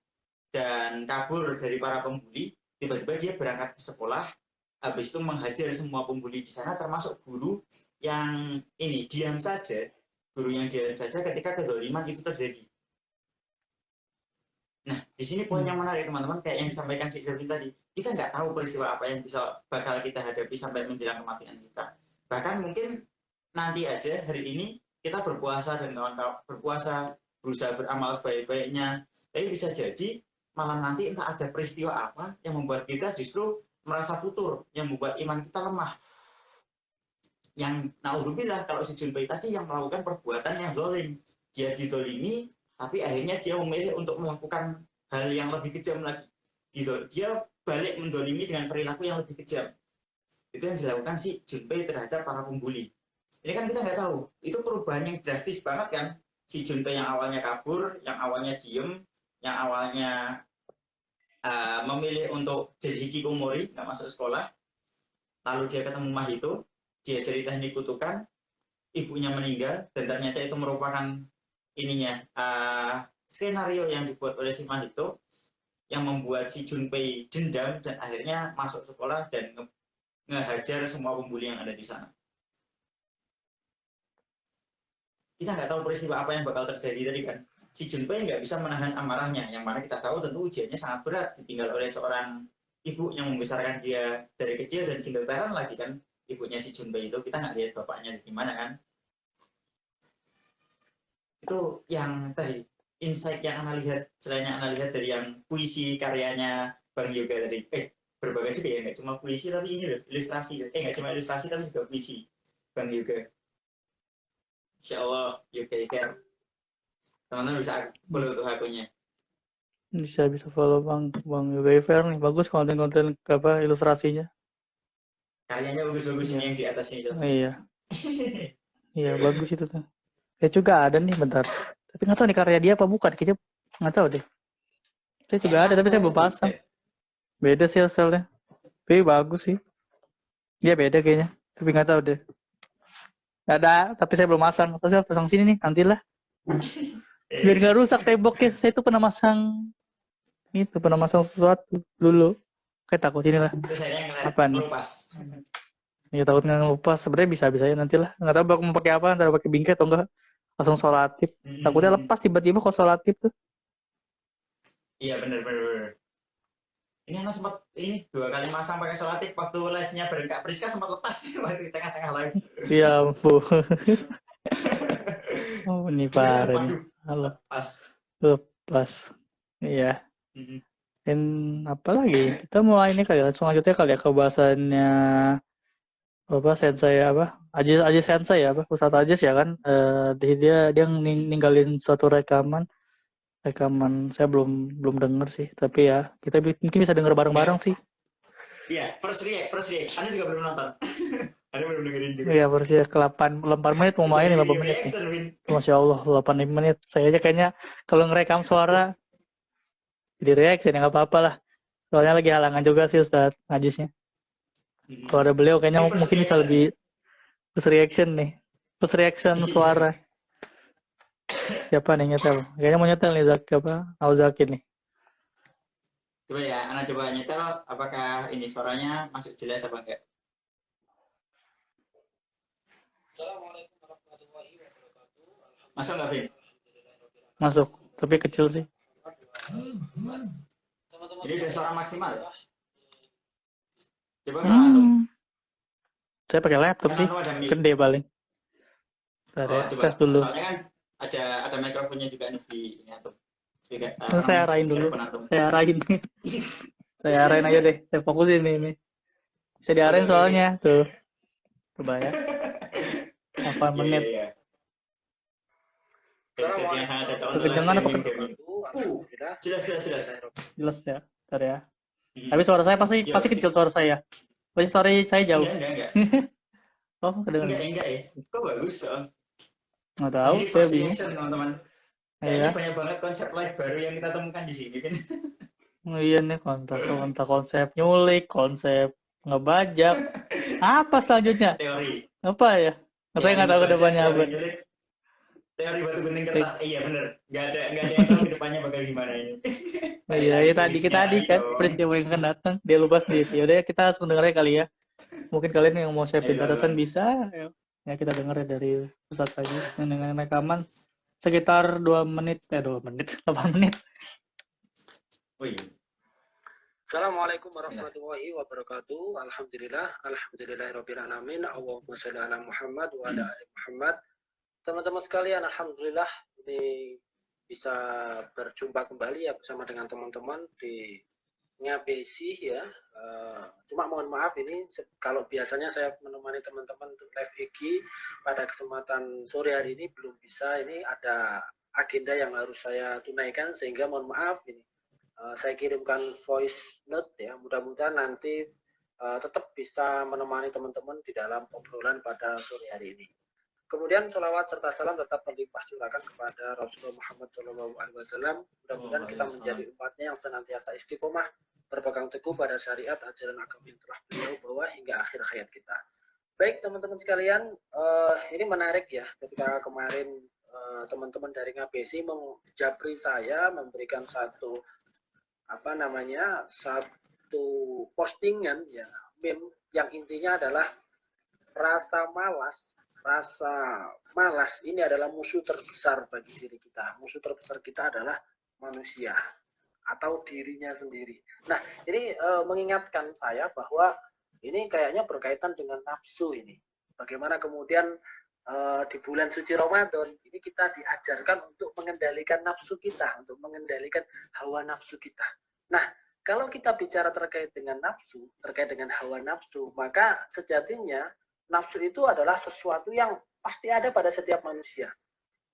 dan kabur dari para pembuli, tiba-tiba dia berangkat ke sekolah, habis itu menghajar semua pembuli di sana, termasuk guru yang ini diam saja, ketika kezaliman itu terjadi. Nah, di sini poin yang menarik teman-teman, kayak yang disampaikan si Kevin tadi. kita nggak tahu peristiwa apa yang bisa bakal kita hadapi sampai menjelang kematian kita. Bahkan mungkin nanti aja hari ini kita berpuasa dan kawan-kawan berpuasa, berusaha beramal sebaik-baiknya, tapi bisa jadi malam nanti entah ada peristiwa apa yang membuat kita justru merasa futur, yang membuat iman kita lemah. Yang naudzubillah, kalau si Junpei tadi yang melakukan perbuatan yang zolim, dia didolimi, tapi akhirnya dia memilih untuk melakukan hal yang lebih kejam lagi. Gitu. Dia balik mendolimi dengan perilaku yang lebih kejam. Itu yang dilakukan si Junpei terhadap para pembuli. Ini kan kita nggak tahu. Itu perubahan yang drastis banget kan. Si Junpei yang awalnya kabur, yang awalnya diem, yang awalnya memilih untuk jadi hikikomori, nggak masuk sekolah. Lalu dia ketemu Mahito, dia jadi teknik kutukan, ibunya meninggal, dan ternyata itu merupakan ininya skenario yang dibuat oleh si Mahito yang membuat si Junpei dendam dan akhirnya masuk sekolah dan ngehajar semua pembuli yang ada di sana. Kita nggak tahu peristiwa apa yang bakal terjadi tadi kan. Si Junpei nggak bisa menahan amarahnya, yang mana kita tahu tentu ujiannya sangat berat, ditinggal oleh seorang ibu yang membesarkan dia dari kecil dan single parent lagi kan. Ibunya si Junpei itu, kita nggak lihat bapaknya di mana kan. Itu yang tadi insight yang Ana lihat, selain yang Ana lihat dari yang puisi karyanya Bang Yoga tadi. Berbagai juga ya, nggak cuma puisi tapi ini loh, ilustrasi. Nggak cuma ilustrasi tapi juga puisi Bang Yoga. Insya Allah Yoga Iker. Teman-teman bisa follow tuh akunnya. Bisa follow Bang Yoga Fair nih. Bagus konten-konten apa ilustrasinya. Karyanya bagus-bagus ini yang di atasnya itu. Iya. Iya, bagus itu tuh. Saya juga ada nih, bentar. Tapi nggak tahu nih karya dia apa bukan. Kayaknya nggak tahu deh. Saya juga ada, tapi saya belum pasang. Beda sih hasilnya. Tapi bagus sih. Dia beda kayaknya. Tapi nggak tahu deh. Nggak ada, tapi saya belum pasang. Terus saya pasang sini nih, nantilah. Biar nggak rusak temboknya. Saya tuh pernah masang sesuatu dulu. Kayak takut inilah. Apa nih? Ya takut nggak ngelupas. Sebenarnya bisa ya nantilah. Nggak tahu mau pakai apa, antara pakai bingkai atau enggak. Langsung solatif. Takutnya lepas tiba-tiba kalau solatif tuh. Iya benar. Ini anak sempat ini 2 kali masang pakai solatif waktu live-nya bareng Kak Priska sempat lepas waktu di tengah-tengah live. Iya ampun. Oh ini parah nih. Lepas. Iya. Dan apa lagi? Kita mulai ini kali ya. Selanjutnya kali ya ke bahasannya apa sensei apa? Aji sensei ya apa? Ustadz Ajis ya kan? Dia ninggalin suatu rekaman saya belum denger sih, tapi ya kita mungkin bisa denger bareng-bareng sih. Iya, first react. Anda juga belum nonton. Anda belum dengerin juga. Iya, versi ke-8 menit mau main 5 menit nih. Masya Allah, 8 menit. Saya aja kayaknya kalau ngerekam suara jadi reaksi nggak apa-apa lah. Soalnya lagi halangan juga sih Ustadz Ajisnya. Kalau ada beliau kayaknya mungkin bisa lebih first reaction nih. First reaction suara. Siapa nih nyetel? Kayaknya mau nyetel nih Auzaki nih. Coba ya, Ana coba nyetel apakah ini suaranya masuk jelas apa enggak. Assalamualaikum warahmatullahi wabarakatuh. Masuk nggak, Vin? Masuk, tapi kecil sih. Ini udah suara maksimal ya? Coba saya pakai laptop sih, gede paling. Tes dulu. Soalnya kan ada mikrofonnya juga nih di ini atau. Saya arahin dulu. Saya arahin aja deh. Saya fokusin ini. Bisa diarahin soalnya tuh. Coba ya. 8 menit. Iya. Kekencangan apa? Jelas. Jelas ya. Bentar ya. Tapi suara saya pasti kecil suara saya. Pasti suara saya jauh. Enggak. Oh, kedengeran. Enggak ya. Kok bagus soal. Nggak tahu, saya bingung. Teman-teman. Ini banyak banget konsep live baru yang kita temukan di sini, kan? Oh, iya nih, konsep nyulik, konsep ngebajak. Apa selanjutnya? Teori. Apa ya? Saya nggak tahu kedepannya apa. Teori batu gunting kertas. Iya bener. Nggak ada yang tahu kedepannya bakal gimana ini. Iya, tadi kan peristiwa yang akan datang. Dia lupa sendiri. Yaudah kita langsung dengerin kali ya. Mungkin kalian yang mau siapin catatan bisa. Ya kita denger dari pusat lagi dengan rekaman sekitar 8 menit. Oh iya. Assalamualaikum warahmatullahi wabarakatuh. Alhamdulillahirabbil alamin. Allahumma shalli ala Muhammad wa ala ali Muhammad. Teman-teman sekalian, alhamdulillah ini bisa berjumpa kembali ya bersama dengan teman-teman di Ngabesi ya. Cuma mohon maaf ini kalau biasanya saya menemani teman-teman untuk live EG pada kesempatan sore hari ini belum bisa. Ini ada agenda yang harus saya tunaikan sehingga mohon maaf ini. Saya kirimkan voice note ya, mudah-mudahan nanti tetap bisa menemani teman-teman di dalam obrolan pada sore hari ini. Kemudian sholawat serta salam tetap berlimpah curahkan kepada Rasulullah Muhammad SAW. Mudah-mudahan kita menjadi umatnya yang senantiasa istiqomah, berpegang teguh pada syariat ajaran agama yang telah beliau bawa hingga akhir hayat kita. Baik teman-teman sekalian, ini menarik ya ketika kemarin teman-teman dari Ngabesi menjabri saya, memberikan satu satu postingan ya, meme yang intinya adalah rasa malas ini adalah musuh terbesar bagi diri kita. Musuh terbesar kita adalah manusia atau dirinya sendiri. Nah, ini mengingatkan saya bahwa ini kayaknya berkaitan dengan nafsu ini. Bagaimana kemudian di bulan suci Ramadan ini kita diajarkan untuk mengendalikan nafsu kita, untuk mengendalikan hawa nafsu kita. Nah, kalau kita bicara terkait dengan nafsu, terkait dengan hawa nafsu, maka sejatinya nafsu itu adalah sesuatu yang pasti ada pada setiap manusia.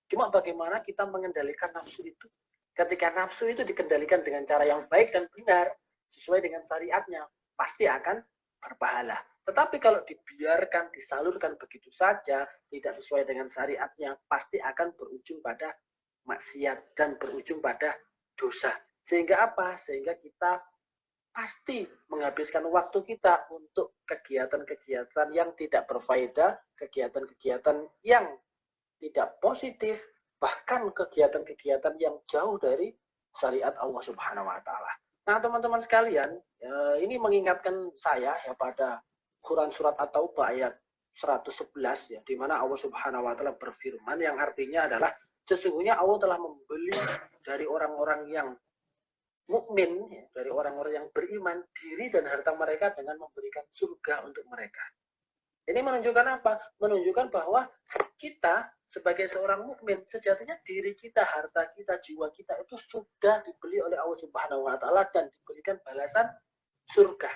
Cuma bagaimana kita mengendalikan nafsu itu? Ketika nafsu itu dikendalikan dengan cara yang baik dan benar, sesuai dengan syariatnya, pasti akan berpahala. Tetapi kalau dibiarkan, disalurkan begitu saja, tidak sesuai dengan syariatnya, pasti akan berujung pada maksiat dan berujung pada dosa. Sehingga apa? Sehingga kita pasti menghabiskan waktu kita untuk kegiatan-kegiatan yang tidak berfaedah, kegiatan-kegiatan yang tidak positif, bahkan kegiatan-kegiatan yang jauh dari syariat Allah Subhanahu wa taala. Nah, teman-teman sekalian, ini mengingatkan saya ya pada Quran surat At-Taubah ayat 111 ya, di mana Allah Subhanahu wa taala berfirman yang artinya adalah sesungguhnya Allah telah membeli dari orang-orang yang mukmin ya, dari orang-orang yang beriman diri dan harta mereka dengan memberikan surga untuk mereka. Ini menunjukkan apa? Menunjukkan bahwa kita sebagai seorang mukmin sejatinya diri kita, harta kita, jiwa kita itu sudah dibeli oleh Allah Subhanahu wa taala dan diberikan balasan surga.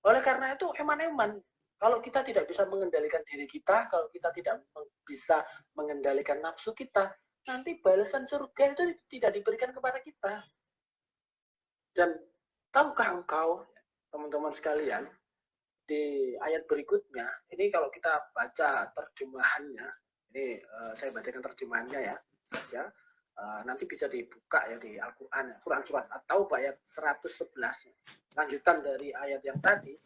Oleh karena itu eman-eman kalau kita tidak bisa mengendalikan diri kita, kalau kita tidak bisa mengendalikan nafsu kita, nanti balasan surga itu tidak diberikan kepada kita. Dan tahukah engkau, teman-teman sekalian, di ayat berikutnya, ini kalau kita baca terjemahannya, ini saya bacakan terjemahannya ya saja, nanti bisa dibuka ya di Al-Quran, Quran surat At-Taubah ayat 111. Lanjutan dari ayat yang tadi,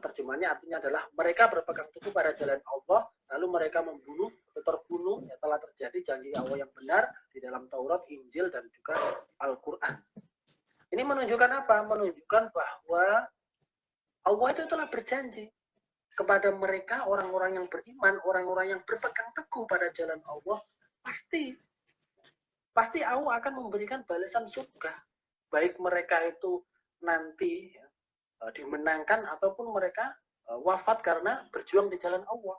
terjemahannya artinya adalah mereka berpegang teguh pada jalan Allah, lalu mereka membunuh atau terbunuh, ya telah terjadi janji Allah yang benar di dalam Taurat, Injil, dan juga Al-Quran. Ini menunjukkan apa? Menunjukkan bahwa Allah itu telah berjanji kepada mereka, orang-orang yang beriman, orang-orang yang berpegang teguh pada jalan Allah, pasti Allah akan memberikan balasan surga. Baik mereka itu nanti dimenangkan ataupun mereka wafat karena berjuang di jalan Allah.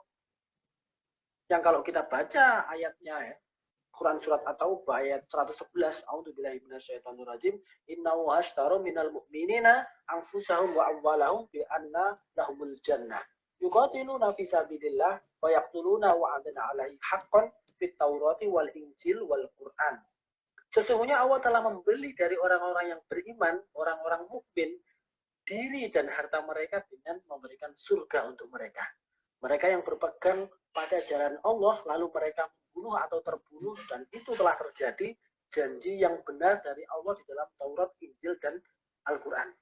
Yang kalau kita baca ayatnya ya, Quran surat At-Taubah ayat 111, A'udzubillahi minasyaitonirrajim, innahu ashtara minal mu'minina anfusahum wa amwalahum bi anna lahumul jannah. Yuqatiluna fi sabilillah wa yaqtuluna wa'adan 'alaihi haqqan fit Taurati wal Injil wal Quran. Sesungguhnya Allah telah membeli dari orang-orang yang beriman, orang-orang mukmin, diri dan harta mereka dengan memberikan surga untuk mereka. Mereka yang berpegang pada jalan Allah, lalu mereka bunuh atau terbunuh, dan itu telah terjadi janji yang benar dari Allah di dalam Taurat, Injil, dan Al-Quran.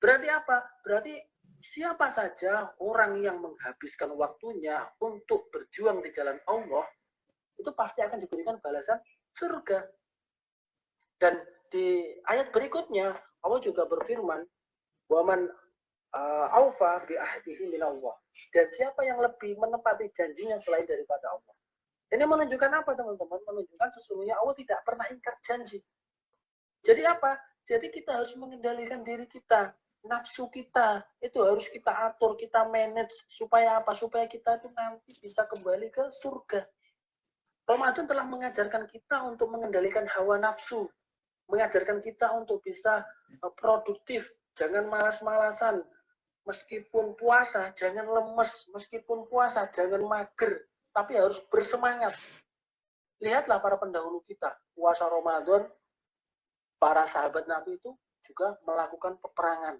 Berarti apa? Berarti siapa saja orang yang menghabiskan waktunya untuk berjuang di jalan Allah, itu pasti akan diberikan balasan surga. Dan di ayat berikutnya, Allah juga berfirman, waman aufa bi ahdihi minallah. Dan siapa yang lebih menepati janjinya selain daripada Allah. Ini menunjukkan apa teman-teman? Menunjukkan sesungguhnya Allah tidak pernah ingkar janji. Jadi apa? Jadi kita harus mengendalikan diri kita, nafsu kita itu harus kita atur, kita manage supaya apa? Supaya kita itu nanti bisa kembali ke surga. Ramadan telah mengajarkan kita untuk mengendalikan hawa nafsu, mengajarkan kita untuk bisa produktif, jangan malas-malasan. Meskipun puasa, jangan lemes. Meskipun puasa, jangan mager. Tapi harus bersemangat. Lihatlah para pendahulu kita, puasa Ramadan, para sahabat Nabi itu juga melakukan peperangan,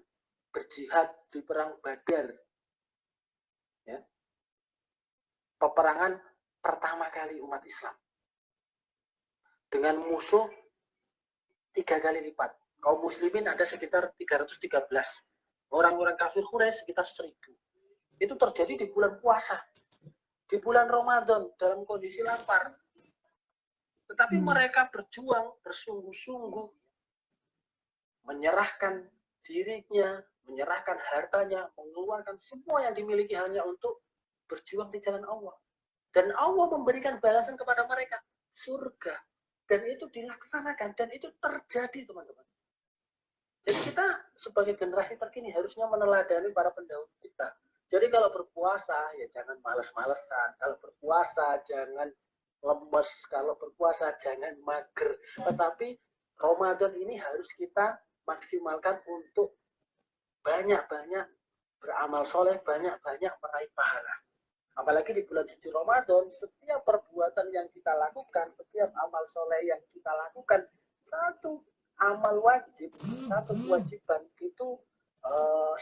berjihad di perang Badar. Ya. Peperangan pertama kali umat Islam. Dengan musuh 3 kali lipat. Kaum muslimin ada sekitar 313. Orang-orang kafir Quraisy sekitar 1000. Itu terjadi di bulan puasa. Di bulan Ramadan dalam kondisi lapar. Tetapi mereka berjuang bersungguh-sungguh, menyerahkan dirinya, menyerahkan hartanya, mengeluarkan semua yang dimiliki hanya untuk berjuang di jalan Allah. Dan Allah memberikan balasan kepada mereka, surga. Dan itu dilaksanakan, dan itu terjadi, teman-teman. Jadi kita sebagai generasi terkini harusnya meneladani para pendahulu kita. Jadi kalau berpuasa, ya jangan malas-malesan. Kalau berpuasa, jangan lemes. Kalau berpuasa, jangan mager. Tetapi Ramadan ini harus kita maksimalkan untuk banyak-banyak beramal soleh, banyak-banyak meraih pahala. Apalagi di bulan suci Ramadan, setiap perbuatan yang kita lakukan, setiap amal soleh yang kita lakukan, satu amal wajib, satu kewajiban itu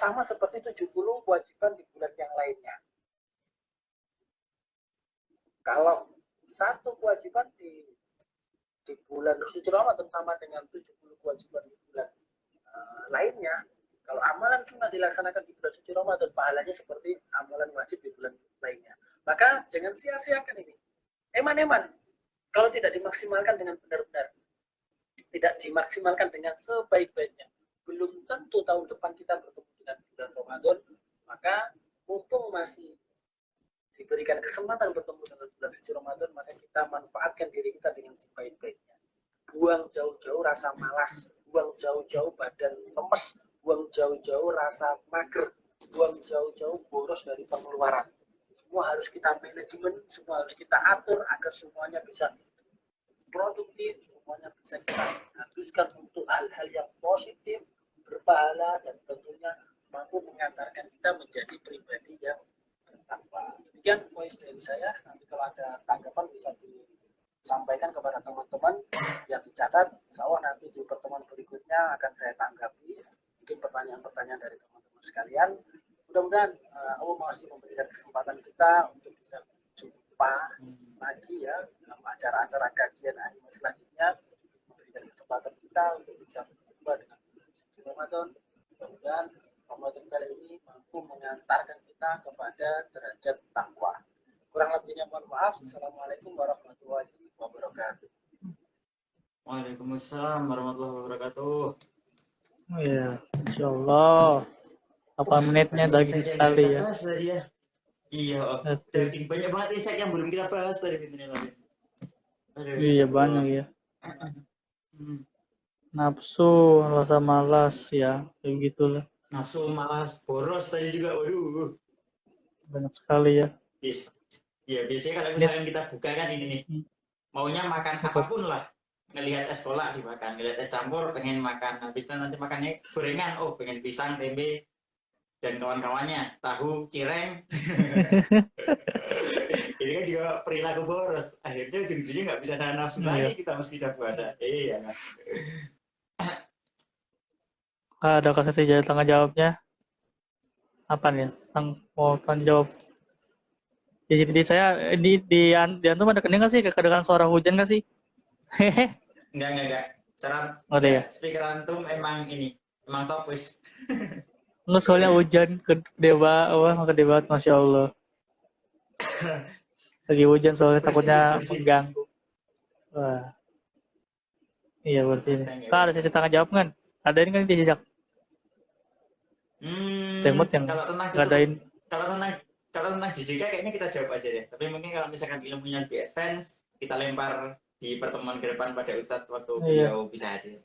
sama seperti 70 kewajiban di bulan yang lainnya. Kalau satu kewajiban di bulan suci Ramadan sama dengan 70 kewajiban di bulan lainnya. Kalau amalan sunnah dilaksanakan di bulan suci Ramadan, pahalanya seperti amalan wajib di bulan lainnya. Maka jangan sia-siakan ini. Eman-eman, kalau tidak dimaksimalkan dengan benar-benar, tidak dimaksimalkan dengan sebaik-baiknya, belum tentu tahun depan kita bertemu dengan bulan Ramadan, maka mumpung masih diberikan kesempatan bertemu dengan bulan suci Ramadan, maka kita manfaatkan diri kita dengan sebaik-baiknya. Buang jauh-jauh rasa malas, buang jauh-jauh badan lemes, buang jauh-jauh rasa mager, buang jauh-jauh boros dari pengeluaran. Semua harus kita manajemen, semua harus kita atur agar semuanya bisa produktif, semuanya bisa kita habiskan untuk hal-hal yang positif, berpahala, dan tentunya mampu mengantarkan kita menjadi pribadi yang bertakwa. Demikian voice dari saya. Nanti kalau ada tanggapan bisa disampaikan kepada teman-teman yang dicatat. Insya Allah nanti di pertemuan berikutnya akan saya tanggapi mungkin pertanyaan-pertanyaan dari teman-teman sekalian. Mudah-mudahan Allah masih memberikan kesempatan kita untuk bisa jumpa lagi ya dalam acara-acara kajian anime selanjutnya, memberikan kesempatan kita untuk bisa berjumpa dengan bulan suci Ramadan. Mudah-mudahan Ramadan kali ini mampu mengantarkan kita kepada derajat takwa. Kurang lebihnya mohon maaf. Assalamualaikum warahmatullahi wabarakatuh. Waalaikumsalam warahmatullahi wabarakatuh. Ya, insya Allah. 8 menitnya daging sekali ya. Iya, daging banyak banget insight yang belum kita bahas tadi. Iya banyak ya. Nafsu, rasa malas ya, kayak gitulah. Nafsu, malas, boros tadi juga, waduh. Banyak sekali ya. Yes. Ya biasanya kalau misalkan kita buka kan ini nih, maunya makan apapun lah. Ngelihat es kolak dimakan, ngelihat es campur pengen makan, habis itu nanti makannya gorengan, oh pengen pisang, tempe, dan kawan-kawannya, tahu, cireng. Ini kan juga perilaku boros. Akhirnya ujung-ujungnya nggak bisa nahan nafsu lagi kita meski udah puasa. Iya. Ada kasih jadi tanggung jawabnya. Apa nih? Mau tanggung jawab. Ya, jadi saya di antum ada kedengar sih kedengaran suara hujan nggak sih? Enggak. Secara ya. speaker antum emang top wis. Enggak, soalnya hujan gede banget, Masya Allah. Lagi hujan soalnya takutnya mengganggu. Wah. Iya berarti ini. Kak, ada sesi tanggung jawab kan? Ada ini kan dijajak. Semut yang ngadain. Kalau tentang JJK kayaknya kita jawab aja deh. Tapi mungkin kalau misalkan ilmunya lebih advance, kita lempar di pertemuan ke depan pada Ustadz waktu beliau bisa hadir.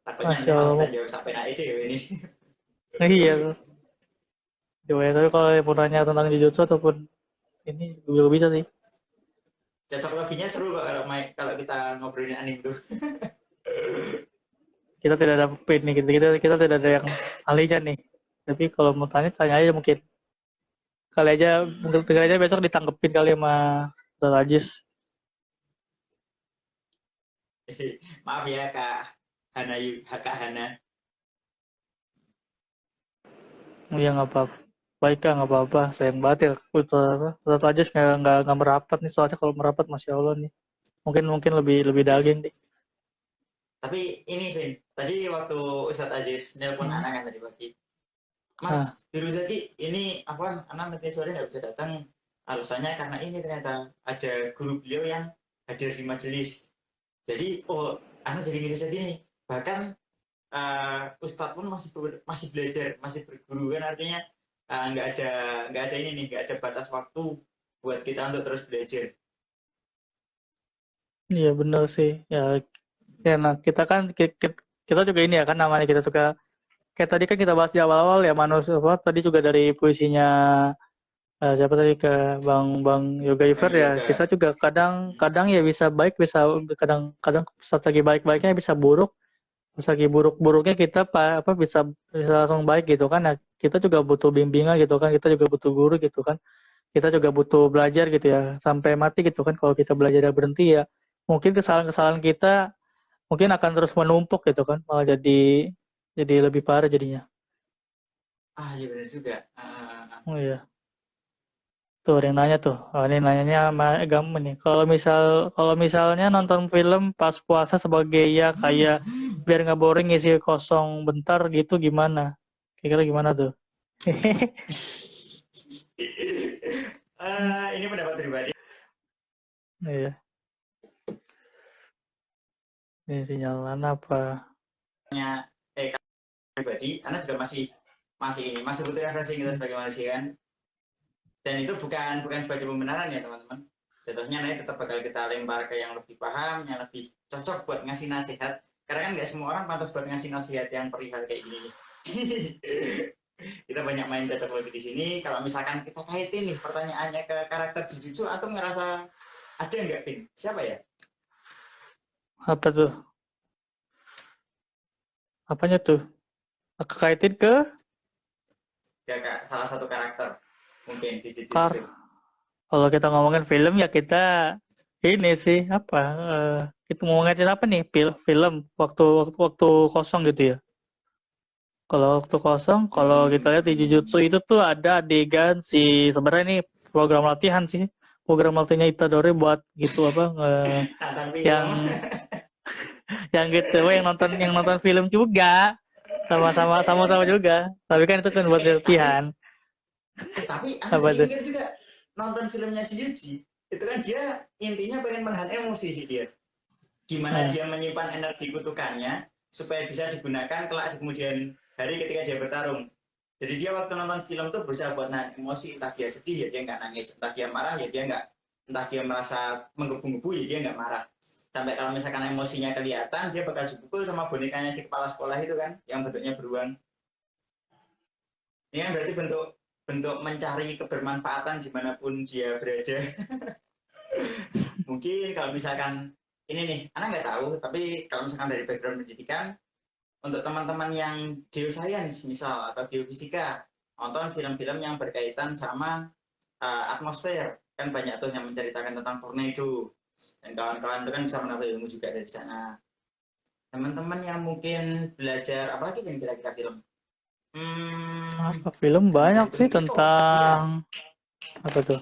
Takutnya nanti Masya malah kita Allah. jawab sampai naik deh ini. Iya tuh. Coba ya, tapi kalau mau nanya tentang Jujutsu ataupun ini juga bisa sih. Cocok loginya seru kok kalau kita ngobrolin anime tuh. Kita tidak ada pin nih, kita tidak ada yang ahlinya nih. Tapi kalau mau tanya aja mungkin. Mungkin aja besok ditangkepin kali sama Ustaz Ajis. Maaf ya Kak Hana, Kak Hana. Iya nggak apa-apa. Baik Kak, nggak apa-apa. Sayang banget ya. Ustaz Ajis nggak merapat nih. Soalnya kalau merapat, Masya Allah nih. Mungkin lebih daging deh. Tapi ini Vin, tadi waktu Ustadz Aziz nelpon Hmm. anak kan tadi pagi. Mas, Ah, Biru Zaki, ini apa anak nanti sore nggak bisa datang. Alasannya karena ini ternyata ada guru beliau yang hadir di majelis. Jadi, oh, anak jadi ngiri sedih nih. Bahkan Ustadz pun masih belajar, masih berguru kan artinya nggak ada ini nih, nggak ada batas waktu buat kita untuk terus belajar. iya bener sih. Ya, nah kita juga ini ya kan namanya kita suka kayak tadi kan kita bahas di awal-awal ya manusia apa tadi juga dari puisinya siapa tadi ke Bang Bang Yoga Bang Iver ya kita Yoga, juga kadang ya bisa baik bisa kadang saat lagi baik-baiknya bisa buruk pas lagi buruk-buruknya kita apa bisa langsung baik gitu kan nah, kita juga butuh bimbingan gitu kan kita juga butuh guru gitu kan kita juga butuh belajar gitu ya sampai mati gitu kan kalau kita belajar dan berhenti ya mungkin kesalahan-kesalahan kita mungkin akan terus menumpuk gitu kan malah jadi lebih parah jadinya. iya benar juga. Oh iya. Tuh ada yang nanya tuh. Oh, ini nanyanya sama Gampang nih. Kalau misalnya nonton film pas puasa sebagai ya kayak biar nggak boring ngisi kosong bentar gitu gimana? Kira-kira gimana tuh? Ini pendapat pribadi. Iya. Ini sinyalan apa? Pribadi, Anda juga masih butuh refreshing kita Hmm. sebagai manusia kan. Dan itu bukan sebagai pembenaran ya teman-teman. Jatuhnya nanti tetap bakal kita lempar ke yang lebih paham, yang lebih cocok buat ngasih nasihat. Karena kan nggak semua orang pantas buat ngasih nasihat yang perihal kayak gini nih. Kita banyak main cocok lagi di sini. Kalau misalkan kita kaitin nih pertanyaannya ke karakter Jujutsu, atau ngerasa ada nggak Pin? Siapa ya? Apa tuh? Apanya tuh? Kaitin ke Ya, salah satu karakter mungkin di kar. Jujutsu. Kalau kita ngomongin film ya kita ini sih apa? Kita ngomongin apa nih? Film waktu kosong gitu ya. Kalau waktu kosong, kalau kita lihat di Jujutsu itu tuh ada adegan sebenarnya ini program latihan sih. Program latihannya Itadori buat gitu apa Nonton film. yang yang gitu yang nonton film juga sama-sama juga. Tapi kan itu kan buat Tapi latihan. Anda Apa jadi tuh? mikir juga, nonton filmnya si Yuji itu kan dia intinya pengen menahan emosi sih dia, gimana Nah, dia menyimpan energi kutukannya supaya bisa digunakan kelak di kemudian hari ketika dia bertarung. Jadi dia waktu nonton film tuh berusaha buat nahan emosi, entah dia sedih ya dia nggak nangis, entah dia marah ya dia nggak, entah dia merasa menggebu-gebu ya dia nggak marah. Sampai kalau misalkan emosinya kelihatan dia bakal dipukul sama bonekanya si kepala sekolah itu kan yang bentuknya beruang. Ini kan berarti bentuk bentuk mencari kebermanfaatan dimanapun dia berada. Mungkin kalau misalkan ini nih, anak nggak tahu, tapi kalau misalkan dari background pendidikan, untuk teman-teman yang geoscience misal atau geofisika, nonton film-film yang berkaitan sama atmosfer, kan banyak tuh yang menceritakan tentang tornado dan kawan-kawan itu kan bisa menambah ilmu juga dari sana. Teman-teman yang mungkin belajar apalagi yang kira-kira film, apa film yang banyak begitu sih mungkin, oh iya, tentang apa tuh?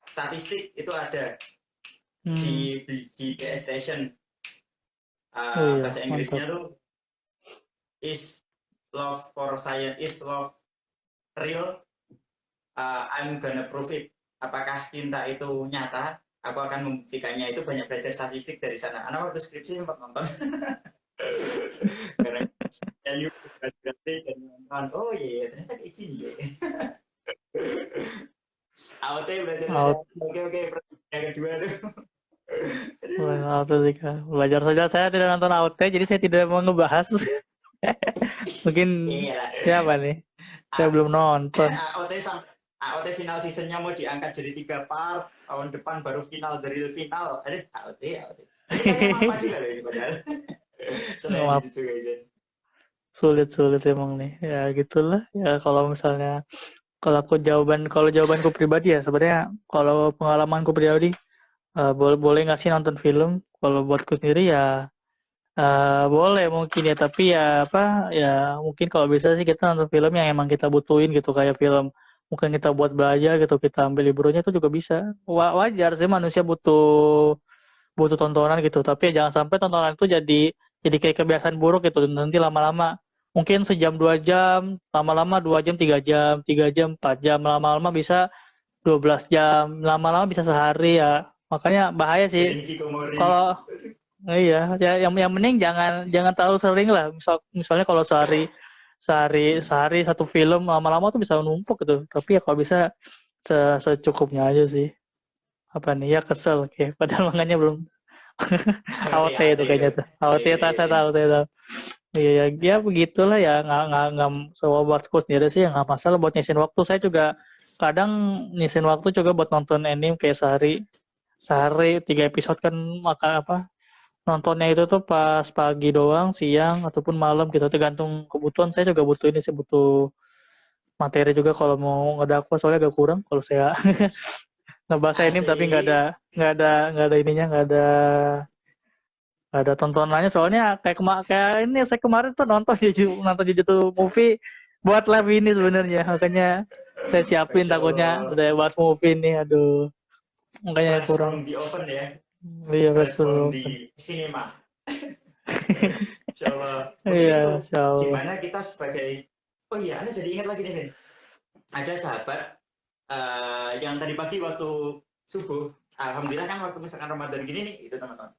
statistik itu ada Hmm, di PS Station. oh iya, Bahasa mantap. Inggrisnya tuh is love for science, is love real, I'm gonna prove it. Apakah cinta itu nyata? Aku akan membuktikannya. Itu banyak belajar statistik dari sana. Anak waktu skripsi sempat nonton. Karena value berarti dan nonton. Oh iya, ternyata kayak gini ya. AOT belajar. Out. Oke, yang kedua tuh. Maaf sih Kak. Belajar saja saya tidak nonton AOT, jadi saya tidak mau ngebahas. Mungkin Iya lah. siapa nih? Saya A- belum nonton. AOT AOT final seasonnya mau diangkat jadi 3 part, tahun depan baru final, the real final. AOT, AOT. Ini kayaknya mama juga loh ini padahal. Selain Maaf, itu juga izin. sulit-sulit emang nih. Ya gitulah. Ya kalau misalnya kalau jawabanku pribadi ya sebenarnya kalau pengalamanku pribadi boleh boleh nggak sih nonton film? Kalau buatku sendiri ya boleh mungkin ya, tapi ya apa ya mungkin kalau bisa sih kita nonton film yang emang kita butuhin gitu, kayak film mungkin kita buat belajar gitu, kita ambil liburannya itu juga bisa. Wajar sih manusia butuh butuh tontonan gitu, tapi jangan sampai tontonan itu jadi kayak kebiasaan buruk gitu, nanti lama-lama mungkin sejam 2 jam, lama-lama 2 jam 3 jam 4 jam, lama-lama bisa 12 jam, lama-lama bisa sehari ya, makanya bahaya Jadi sih hikikomori. kalau iya ya, yang mending jangan jangan terlalu sering lah, misalnya kalau sehari sehari sehari satu film, lama-lama tuh bisa numpuk gitu, tapi ya kalau bisa secukupnya aja sih. Apa nih ya, kesel kayak padahal makanya belum. AOT, AOT itu AOT kayaknya loh. tuh. AOT Sorry tak saya izin. tahu saya tahu. Iya ya, ya begitulah ya, nggak semua buatku sendiri sih ya nggak masalah buat nyisin waktu. Saya juga kadang nyisin waktu juga buat nonton anime kayak sehari sehari 3 episode kan, maka apa nontonnya itu tuh pas pagi doang, siang ataupun malam gitu, tergantung kebutuhan. Saya juga butuh ini sih, butuh materi juga kalau mau ngedakwah, soalnya agak kurang kalau saya ngebahas anime tapi Asik. nggak ada ininya, nggak ada tontonannya, soalnya kayak ini saya kemarin tuh nonton Jujutsu movie buat live ini sebenarnya, makanya saya siapin Masya takutnya Allah. udah bahas movie nih, aduh makanya Fresh kurang. from the oven ya. Iya Fresh betul. from the cinema. Insya Allah. Mungkin Iya itu insyaallah. gimana kita sebagai, oh iya, Anda jadi ingat lagi nih, Vin. Ada sahabat yang tadi pagi waktu subuh, alhamdulillah kan waktu misalkan Ramadan gini nih, itu teman-teman.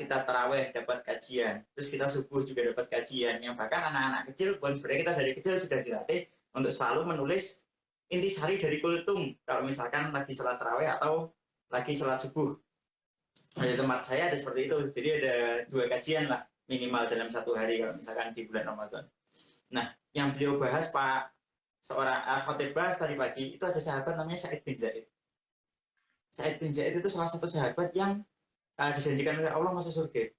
Kita taraweh dapat kajian, terus kita subuh juga dapat kajian, yang bahkan anak-anak kecil, pun sebenarnya kita dari kecil sudah dilatih untuk selalu menulis intisari dari kultum, kalau misalkan lagi sholat taraweh atau lagi sholat subuh. Di tempat saya ada seperti itu, jadi ada 2 kajian lah minimal dalam 1 hari kalau misalkan di bulan Ramadan. Nah, yang beliau bahas Pak, seorang khotib bahas tadi pagi, itu ada sahabat namanya Sa'id bin Zaid. Sa'id bin Zaid itu salah satu sahabat yang dijanjikan oleh Allah masuk surga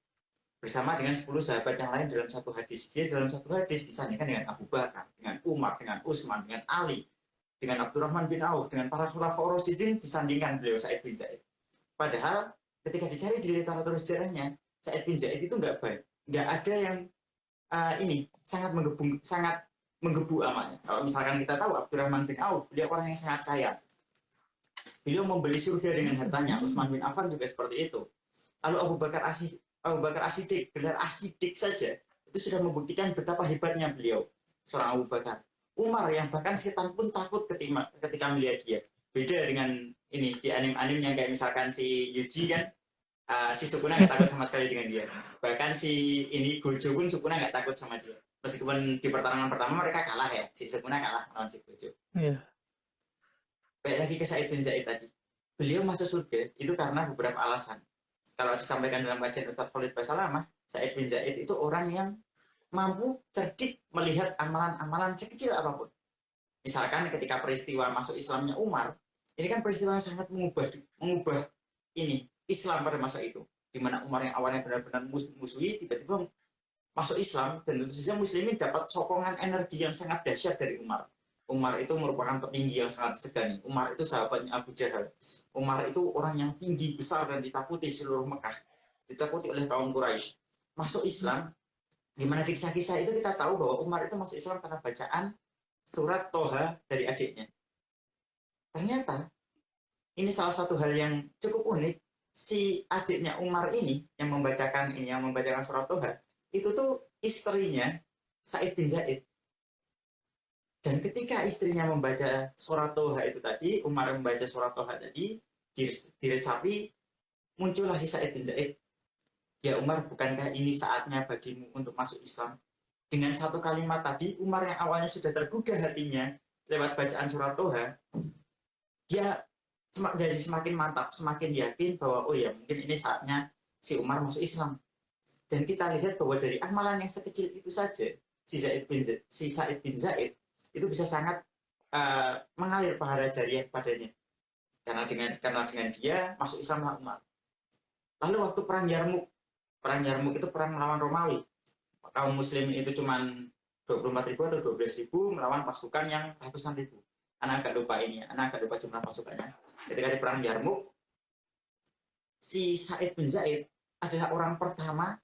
bersama dengan 10 sahabat yang lain dalam satu hadis. Dia dalam satu hadis disandingkan dengan Abu Bakar, dengan Umar, dengan Utsman, dengan Ali, dengan Abdurrahman bin Auf, dengan para khulafaur rasyidin, disandingkan beliau Sa'id bin Zaid. Padahal ketika dicari di literatur sejarahnya, Sa'id bin Zaid itu nggak baik, nggak ada yang ini sangat menggebu amalnya. Kalau misalkan kita tahu Abdurrahman bin Auf, beliau orang yang sangat sayang. Beliau membeli surga dengan hartanya. Utsman bin Affan juga seperti itu. Lalu Abu Bakar Asidik, gelar Asidik saja itu sudah membuktikan betapa hebatnya beliau, seorang Abu Bakar. Umar yang bahkan setan pun takut ketika melihat dia. Beda dengan ini di anime-anime yang kayak misalkan si Yuji kan, si Sukuna nggak takut sama sekali dengan dia. Bahkan si ini Gojo pun Sukuna nggak takut sama dia. Meskipun di pertarungan pertama mereka kalah ya, si Sukuna kalah lawan si Gojo. Iya. Baik lagi ke Said bin Zaid tadi. Beliau masuk surga itu karena beberapa alasan. Kalau disampaikan dalam kajian Ustaz Khalid Basalamah, Said bin Zaid itu orang yang mampu cerdik melihat amalan-amalan sekecil apapun. Misalkan ketika peristiwa masuk Islamnya Umar, ini kan peristiwa yang sangat mengubah ini Islam pada masa itu, di mana Umar yang awalnya benar-benar musuhi tiba-tiba masuk Islam, dan tentu saja muslimin dapat sokongan energi yang sangat dahsyat dari Umar. Umar itu merupakan petinggi yang sangat disegani. Umar itu sahabatnya Abu Jahal. Umar itu orang yang tinggi, besar, dan ditakuti seluruh Mekah. Ditakuti oleh kaum Quraisy. Masuk Islam, di mana di kisah-kisah itu kita tahu bahwa Umar itu masuk Islam karena bacaan surat Toha dari adiknya. Ternyata, ini salah satu hal yang cukup unik. Si adiknya Umar ini, yang membacakan surat Toha, itu tuh istrinya Said bin Zaid. Dan ketika istrinya membaca surat Toha itu tadi, Umar membaca surat Toha tadi, diresapi, muncullah si Sa'id bin Zaid. Ya Umar, bukankah ini saatnya bagimu untuk masuk Islam? Dengan satu kalimat tadi, Umar yang awalnya sudah tergugah hatinya lewat bacaan surat Toha, dia jadi semakin mantap, semakin yakin bahwa oh ya mungkin ini saatnya si Umar masuk Islam. Dan kita lihat bahwa dari amalan yang sekecil itu saja, si Said bin Zaid itu bisa sangat mengalir pahala jariah padanya. Karena dengan dia masuk Islamlah Umar. Lalu waktu perang Yarmuk itu perang melawan Romawi. Kaum muslimin itu cuma 24.000 atau 12.000 melawan pasukan yang ratusan ribu. Anak agak lupa jumlah pasukannya. Ketika di perang Yarmuk, si Said bin Zaid adalah orang pertama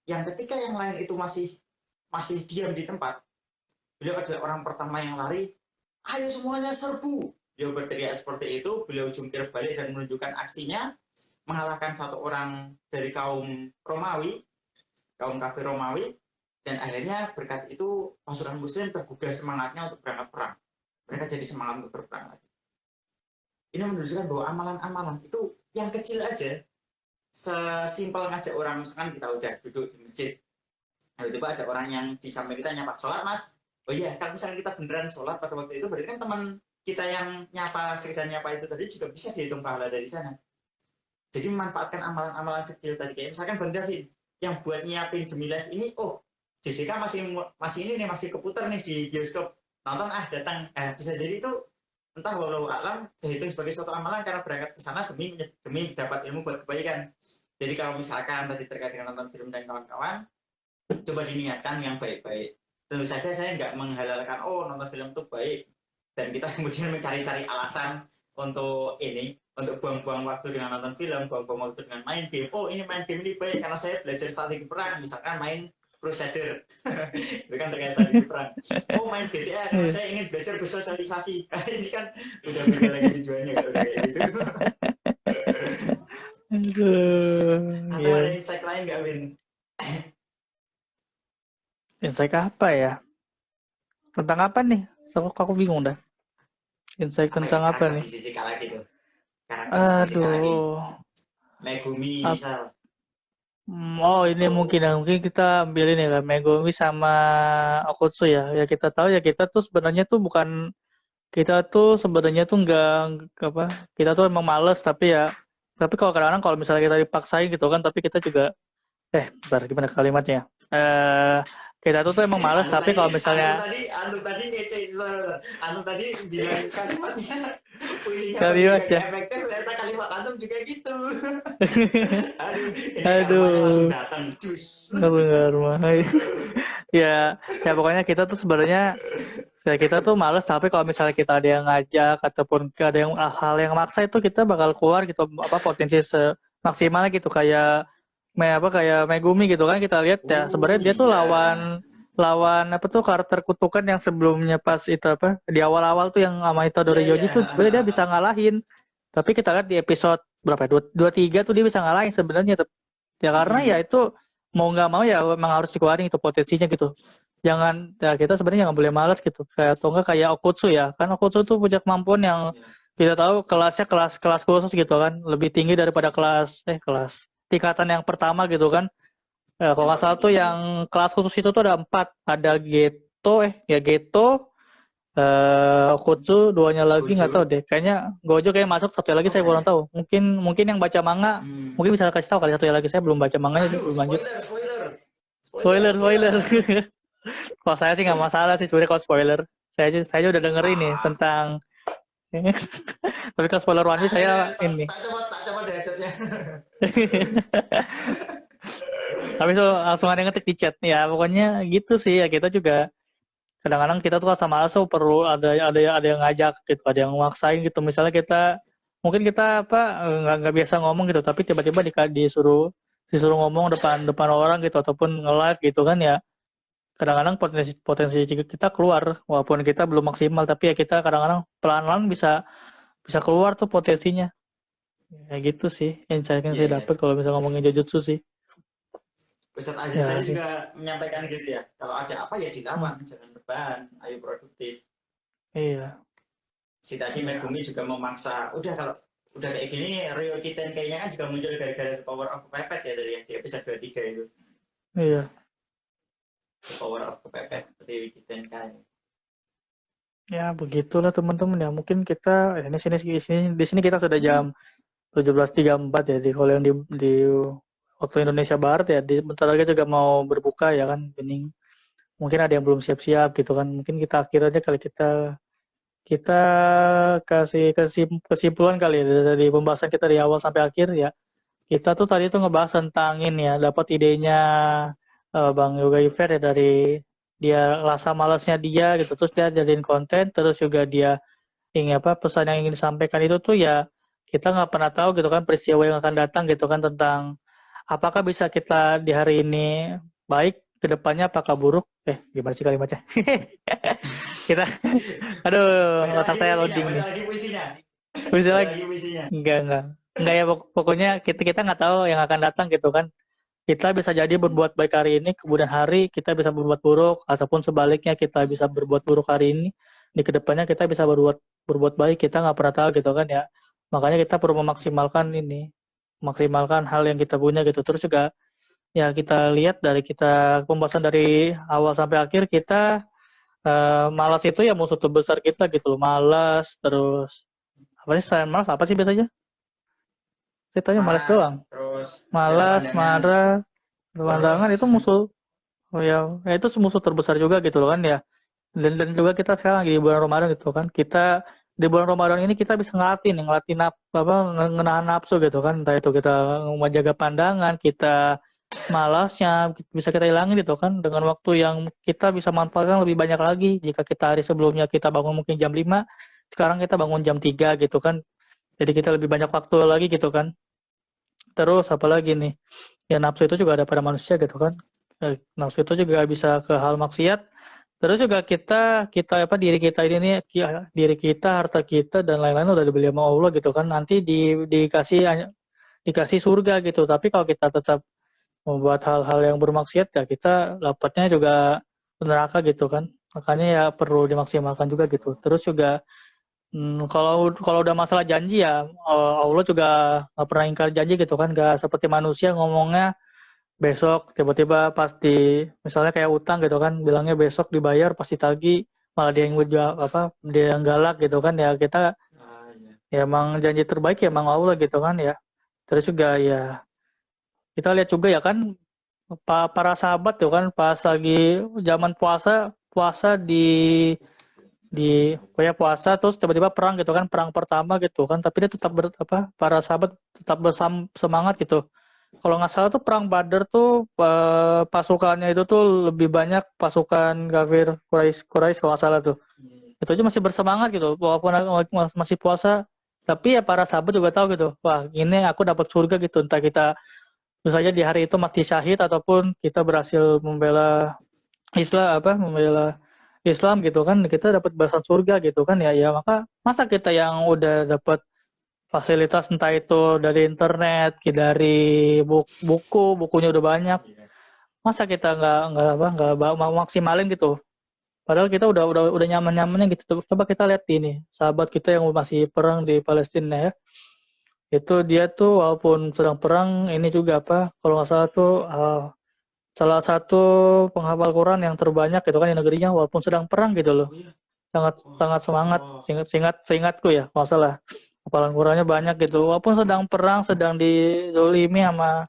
yang ketika yang lain itu masih diam di tempat, beliau adalah orang pertama yang lari, ayo semuanya serbu. Beliau berteriak seperti itu, beliau jungkir balik dan menunjukkan aksinya, mengalahkan satu orang dari kaum kafir Romawi, dan akhirnya berkat itu pasukan muslim tergugah semangatnya untuk berangkat perang. Mereka jadi semangat untuk berperang lagi. Ini menunjukkan bahwa amalan-amalan itu yang kecil aja, sesimpel ngajak orang, misalkan kita udah duduk di masjid, tiba-tiba ada orang yang di samping kita nyapa, sholat mas, oh iya, kalau misalnya kita beneran sholat pada waktu itu, berarti kan teman kita yang sekedar nyapa itu tadi juga bisa dihitung pahala dari sana. Jadi memanfaatkan amalan-amalan kecil tadi, kayak misalkan Bang Davin, yang buat nyiapin demi live ini, oh Jessica masih ini nih, masih keputar nih di bioskop, nonton datang, bisa jadi itu entah walau alam dihitung sebagai suatu amalan karena berangkat ke sana demi dapat ilmu buat kebaikan. Jadi kalau misalkan tadi terkait dengan nonton film dan kawan-kawan, coba diniatkan yang baik-baik. Tentu saja saya nggak menghalalkan, oh nonton film itu baik, dan kita kemudian mencari-cari alasan untuk buang-buang waktu dengan nonton film, buang-buang waktu dengan main game. Oh ini main game ini baik karena saya belajar strategi perang, misalkan main Crusader. Itu kan terkait strategi perang. Oh main GTA karena saya ingin belajar bersosialisasi. Ini kan udah beda lagi tujuannya kalau kayak gitu. Atau ada insight lain nggak, Win? Insight apa ya? Tentang apa nih? Aku bingung dah. Insight tentang apa nih? Di sisi kala gitu. Aduh. Megumi misal. Oh ini mungkin kita ambil ini lah, Megumi sama Okutsu ya. Ya kita tahu ya, kita tuh sebenarnya tuh nggak apa, kita tuh emang males, tapi kalau kadang-kadang kalau misalnya kita dipaksain gitu kan, tapi kita juga bentar, gimana kalimatnya? Kita tuh emang males, tapi kalau misalnya Anu tadi bilang kalimatnya kalimatnya efektif, ternyata kalimat antum juga gitu. Aduh. Langsung datang cus. Ya pokoknya kita tuh sebenarnya kita tuh males, tapi kalau misalnya kita ada yang ngajak ataupun ada yang hal yang maksa, itu kita bakal keluar gitu apa potensi semaksimal gitu, kayak Megumi gitu kan, kita lihat ya sebenarnya dia tuh lawan apa tuh karakter kutukan yang sebelumnya pas itu apa di awal-awal tuh yang sama Itadori Yoji tuh sebenarnya dia bisa ngalahin, tapi kita lihat di episode berapa ya, 23 tuh dia bisa ngalahin sebenarnya ya, karena ya itu mau nggak mau ya memang harus dikeluarin itu potensinya gitu. Jangan ya, kita sebenarnya nggak boleh malas gitu, kayak atau enggak kayak Okutsu ya kan, Okutsu tuh punya kemampuan yang kita tahu kelasnya kelas khusus gitu kan, lebih tinggi daripada kelas tingkatan yang pertama gitu kan. Kalau nggak salah tuh yang kelas khusus itu tuh ada 4, ada Geto, Okutsu, 2-nya lagi nggak tahu deh, kayaknya Gojo kayak masuk, 1 lagi saya kurang tahu, mungkin yang baca manga mungkin bisa kasih tahu kali, 1 lagi saya belum baca manganya sih, belum lanjut. Spoiler. Kalau saya sih nggak masalah sih sebenarnya kalau spoiler, saya aja udah denger ini tentang tapi kalau spoiler One Piece saya ini tak coba deh chatnya. tapi so langsung ada yang ngetik di chat ya, pokoknya gitu sih ya. Kita juga kadang-kadang kita tuh sama Aso perlu ada yang ngajak gitu, ada yang maksain gitu, misalnya mungkin kita nggak biasa ngomong gitu, tapi tiba-tiba disuruh ngomong depan orang gitu, ataupun nge-live gitu kan ya, kadang-kadang potensi kita keluar walaupun kita belum maksimal, tapi ya kita kadang-kadang pelan-pelan bisa keluar tuh potensinya. Ya gitu sih insight yang saya dapat kalau misalnya ngomongin Jujutsu sih. Ustadz Aziz tadi juga menyampaikan gitu ya, kalau ada apa ya dilawan, jangan beban, ayo produktif. Iya. Si tadi Megumi juga memaksa, kalau udah kayak gini, Ryokiten kayaknya kan juga muncul gara-gara The Power of Pepet ya dari di episode 23 itu. Iya. The Power of Pepet, Ryokiten kan. Ya begitulah teman-teman ya. Mungkin kita di sini kita sudah jam 17.34 ya di kalau yang di waktu Indonesia Barat ya. Bentar lagi juga mau berbuka ya kan. Bening. Mungkin ada yang belum siap-siap gitu kan. Mungkin kita akhir aja kali kita kita kasih kesimpulan kali ya dari pembahasan kita di awal sampai akhir ya. Kita tuh tadi tuh ngebahas tentang ini ya, dapat idenya Bang Yoga Iver ya dari dia rasa malasnya dia gitu, terus dia jadiin konten, terus juga dia ingin apa pesan yang ingin disampaikan itu tuh ya kita nggak pernah tahu gitu kan peristiwa yang akan datang gitu kan tentang apakah bisa kita di hari ini baik ke depannya apakah buruk gimana sih kalimatnya kita aduh Baca otak lagi saya puisinya, loading baca nih lagi puisinya. bisa Baca lagi lagi puisinya. enggak ya pokoknya kita nggak tahu yang akan datang gitu kan kita bisa jadi berbuat baik hari ini kemudian hari kita bisa berbuat buruk ataupun sebaliknya kita bisa berbuat buruk hari ini di kedepannya kita bisa berbuat baik kita nggak pernah tahu gitu kan ya makanya kita perlu memaksimalkan hal yang kita punya gitu terus juga ya kita lihat dari kita pembahasan dari awal sampai akhir kita malas itu ya musuh terbesar kita gitu loh malas terus apa sih selain malas apa sih biasanya kita tanya malas Marah, doang terus cara malas pandangnya marah boros. pemandangan itu musuh. Oh ya itu musuh terbesar juga gitu loh kan ya. Dan juga kita sekarang lagi di bulan Ramadan gitu kan. Kita di bulan Ramadan ini kita bisa ngenahan nafsu gitu kan. Entah itu kita menjaga pandangan, kita malasnya bisa kita hilangin gitu kan dengan waktu yang kita bisa manfaatkan lebih banyak lagi. Jika kita hari sebelumnya kita bangun mungkin jam 5, sekarang kita bangun jam 3 gitu kan. Jadi kita lebih banyak waktu lagi gitu kan. Terus apalagi nih? Ya nafsu itu juga ada pada manusia gitu kan. Nafsu itu juga bisa ke hal maksiat. Terus juga kita apa diri kita ini nih diri kita, harta kita dan lain-lain udah dibeli sama Allah gitu kan. Nanti dikasih surga gitu. Tapi kalau kita tetap membuat hal-hal yang bermaksiat ya kita dapatnya juga neraka gitu kan. Makanya ya perlu dimaksimalkan juga gitu. Terus juga kalau kalau udah masalah janji ya Allah juga nggak pernah ingkar janji gitu kan. Nggak seperti manusia ngomongnya besok tiba-tiba pasti misalnya kayak utang gitu kan bilangnya besok dibayar pasti tagih malah dia yang dia yang galak gitu kan ya kita Ah, iya. ya emang janji terbaik ya emang Allah gitu kan ya terus juga ya kita lihat juga ya kan para sahabat tuh kan pas lagi zaman puasa puasa di kayak puasa terus tiba-tiba perang gitu kan perang pertama gitu kan tapi dia tetap para sahabat tetap semangat gitu kalau nggak salah tuh perang Badar tuh pasukannya itu tuh lebih banyak pasukan kafir Quraisy kalau nggak salah tuh itu aja masih bersemangat gitu walaupun masih puasa tapi ya para sahabat juga tahu gitu wah ini aku dapat surga gitu entah kita misalnya di hari itu mati syahid ataupun kita berhasil membela Islam gitu kan kita dapat balasan surga gitu kan ya maka masa kita yang udah dapat fasilitas entah itu dari internet dari bukunya udah banyak masa kita nggak mau maksimalin gitu padahal kita udah nyaman-nyamannya gitu coba kita lihat ini sahabat kita yang masih perang di Palestina ya itu dia tuh walaupun sedang perang ini juga kalau nggak salah tuh salah satu penghafal Quran yang terbanyak gitu kan di negerinya walaupun sedang perang gitu loh Oh iya. sangat Wah, sangat Masya semangat Allah. seingatku ya nggak salah hafalan Qurannya banyak gitu walaupun sedang perang sedang dizolimi sama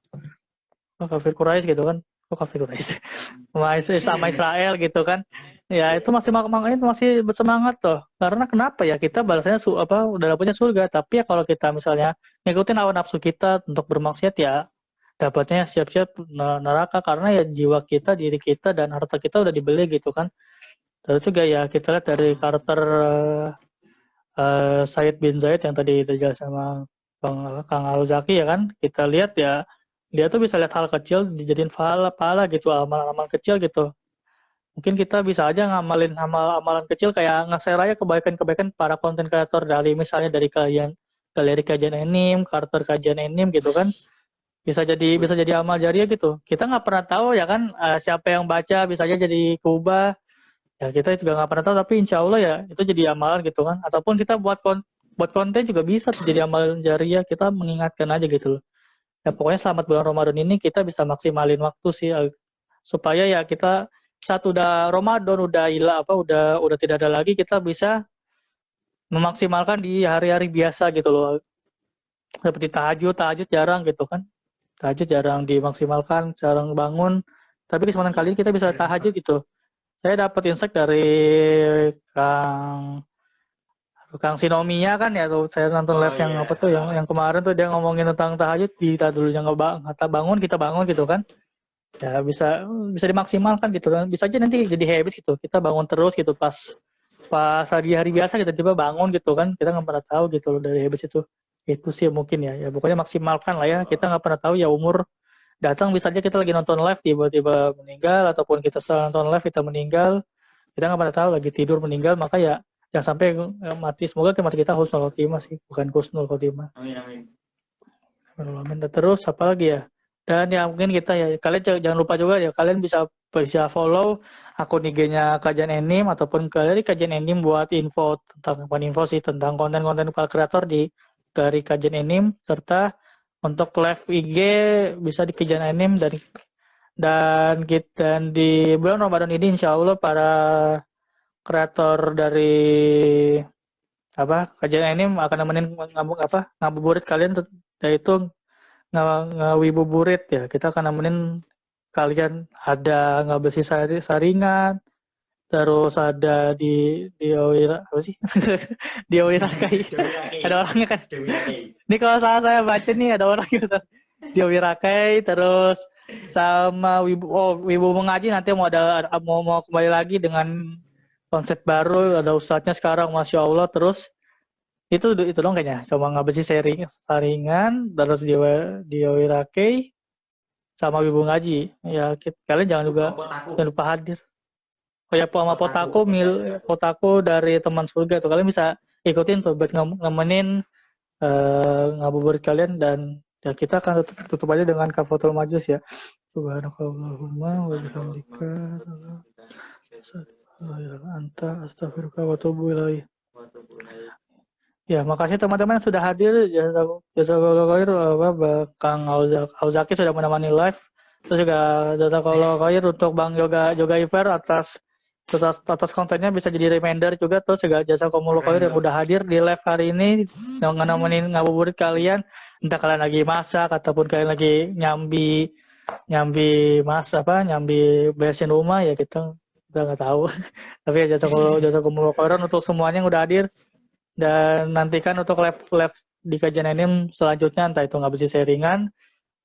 kafir Quraisy gitu kan kafir Quraisy sama Israel gitu kan ya Iya. itu makanya masih bersemangat tuh karena kenapa ya kita balasnya udah dapetnya surga tapi ya kalau kita misalnya ngikutin hawa nafsu kita untuk bermaksiat ya dapatnya siap-siap neraka karena ya jiwa kita diri kita dan harta kita udah dibeli gitu kan terus juga ya kita lihat dari Ah, karakter Said bin Zaid yang tadi dijelasin sama Kang Al-Zaki ya kan kita lihat ya dia tuh bisa lihat hal kecil dijadiin pahala gitu amal-amal kecil gitu mungkin kita bisa aja ngamalin amalan kecil kayak nge-share aja kebaikan-kebaikan para konten kreator dari misalnya dari galeri kajian anime karakter kajian anime gitu kan bisa sebut. jadi amal jariah gitu kita nggak pernah tahu ya kan siapa yang baca bisa aja jadi kubah ya kita juga nggak pernah tahu tapi insya Allah ya itu jadi amalan gitu kan ataupun kita buat konten juga bisa tuh jadi amalan jariah kita mengingatkan aja gitu loh ya pokoknya selamat bulan Ramadan ini kita bisa maksimalin waktu sih supaya ya kita saat udah Ramadan, udah hilang apa, udah tidak ada lagi, kita bisa memaksimalkan di hari-hari biasa gitu loh. Seperti tahajud jarang gitu kan. Tahajud jarang dimaksimalkan, jarang bangun. Tapi kesempatan kali ini kita bisa tahajud gitu. Saya dapat insight dari Kang Kang Sinomiya kan ya tuh, saya nonton live yang apa tuh, yang kemarin tuh dia ngomongin tentang tahajud, kita dulunya kata bangun, kita bangun gitu kan. Ya bisa dimaksimalkan gitu kan. Bisa aja nanti jadi habit gitu. Kita bangun terus gitu pas hari biasa kita tiba bangun gitu kan. Kita nggak pernah tahu gitu loh dari habit itu. Itu sih mungkin ya. Ya pokoknya maksimalkan lah ya. Kita nggak pernah tahu ya, umur datang bisa aja kita lagi nonton live tiba-tiba meninggal, ataupun kita setelah nonton live kita meninggal. Kita nggak pernah tahu, lagi tidur meninggal, maka ya jangan sampai mati. Semoga mati kita husnul khotimah sih, bukan husnul khotimah. Amin. Amin. Terus apa lagi ya? Dan ya mungkin kita ya, kalian jangan lupa juga ya, kalian bisa follow akun IG-nya Kajian Enim, ataupun dari Kajian Enim buat info tentang tentang konten-konten kreator dari Kajian Enim, serta untuk live IG bisa di Kajian Enim, dan di bulan Ramadan ini insya Allah para kreator dari Kajian Enim akan nemenin ngabuburit kalian, yaitu ngawibuburit ya. Kita akan nemenin kalian, ada ngabersih saringan, terus ada di apa sih di Wirakai. Ada orangnya kan, ini kalau salah saya baca nih, ada orangnya di Wirakai, terus sama Wibu Mengaji nanti mau kembali lagi dengan konsep baru, ada ustadznya sekarang, Masya Allah. Terus itu dong kayaknya, cuma ngabersih saringan, terus di Wirakai sama Wibu Ngaji ya. Kalian jangan lupa hadir. Oh ya, sama Potaku dari Teman Surga tuh, kalian bisa ikutin tuh buat nemenin ngabuburit kalian. Dan ya kita akan tutup aja dengan kafatul majlis ya. Subhanakallahumma wa bihamdika anta astaghfiruka wa atubu ilaik. Ya, makasih teman-teman yang sudah hadir. Jazakallahu khair, Kang Auzaki sudah menemani live. Terus juga jazakallahu khair untuk Bang Yoga Iver atas kontennya, bisa jadi reminder juga. Terus juga jazakumullah khair yang udah hadir di live hari ini, yang nemenin ngabuburit kalian. Entah kalian lagi masak ataupun kalian lagi nyambi beresin rumah ya, kita udah nggak tahu. Tapi ya jazakumullah khairan untuk semuanya yang udah hadir. Dan nantikan untuk live di Kajian Enim selanjutnya, entah itu ngabersih saringan,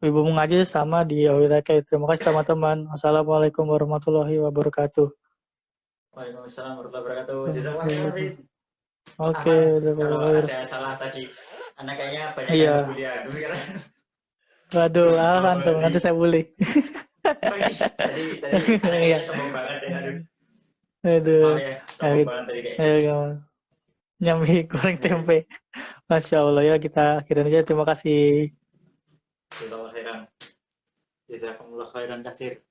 Wibu Mengaji, sama di Wirakai. Terima kasih teman-teman. Assalamualaikum warahmatullahi wabarakatuh. Waalaikumsalam warahmatullahi wabarakatuh. Jazakallahu khairan. Oke, ada salah tadi. Anak kayaknya banyak yang bully aku sekarang. Waduh, tuh nanti saya bully. Tadi sombong banget ya. Aduh. Sombong banget tadi kayaknya. Nyambi goreng tempe. Masya Allah ya, kita akhirin aja. Terima kasih. Jazakallahu khairan. Jazakumullah khairan kasir.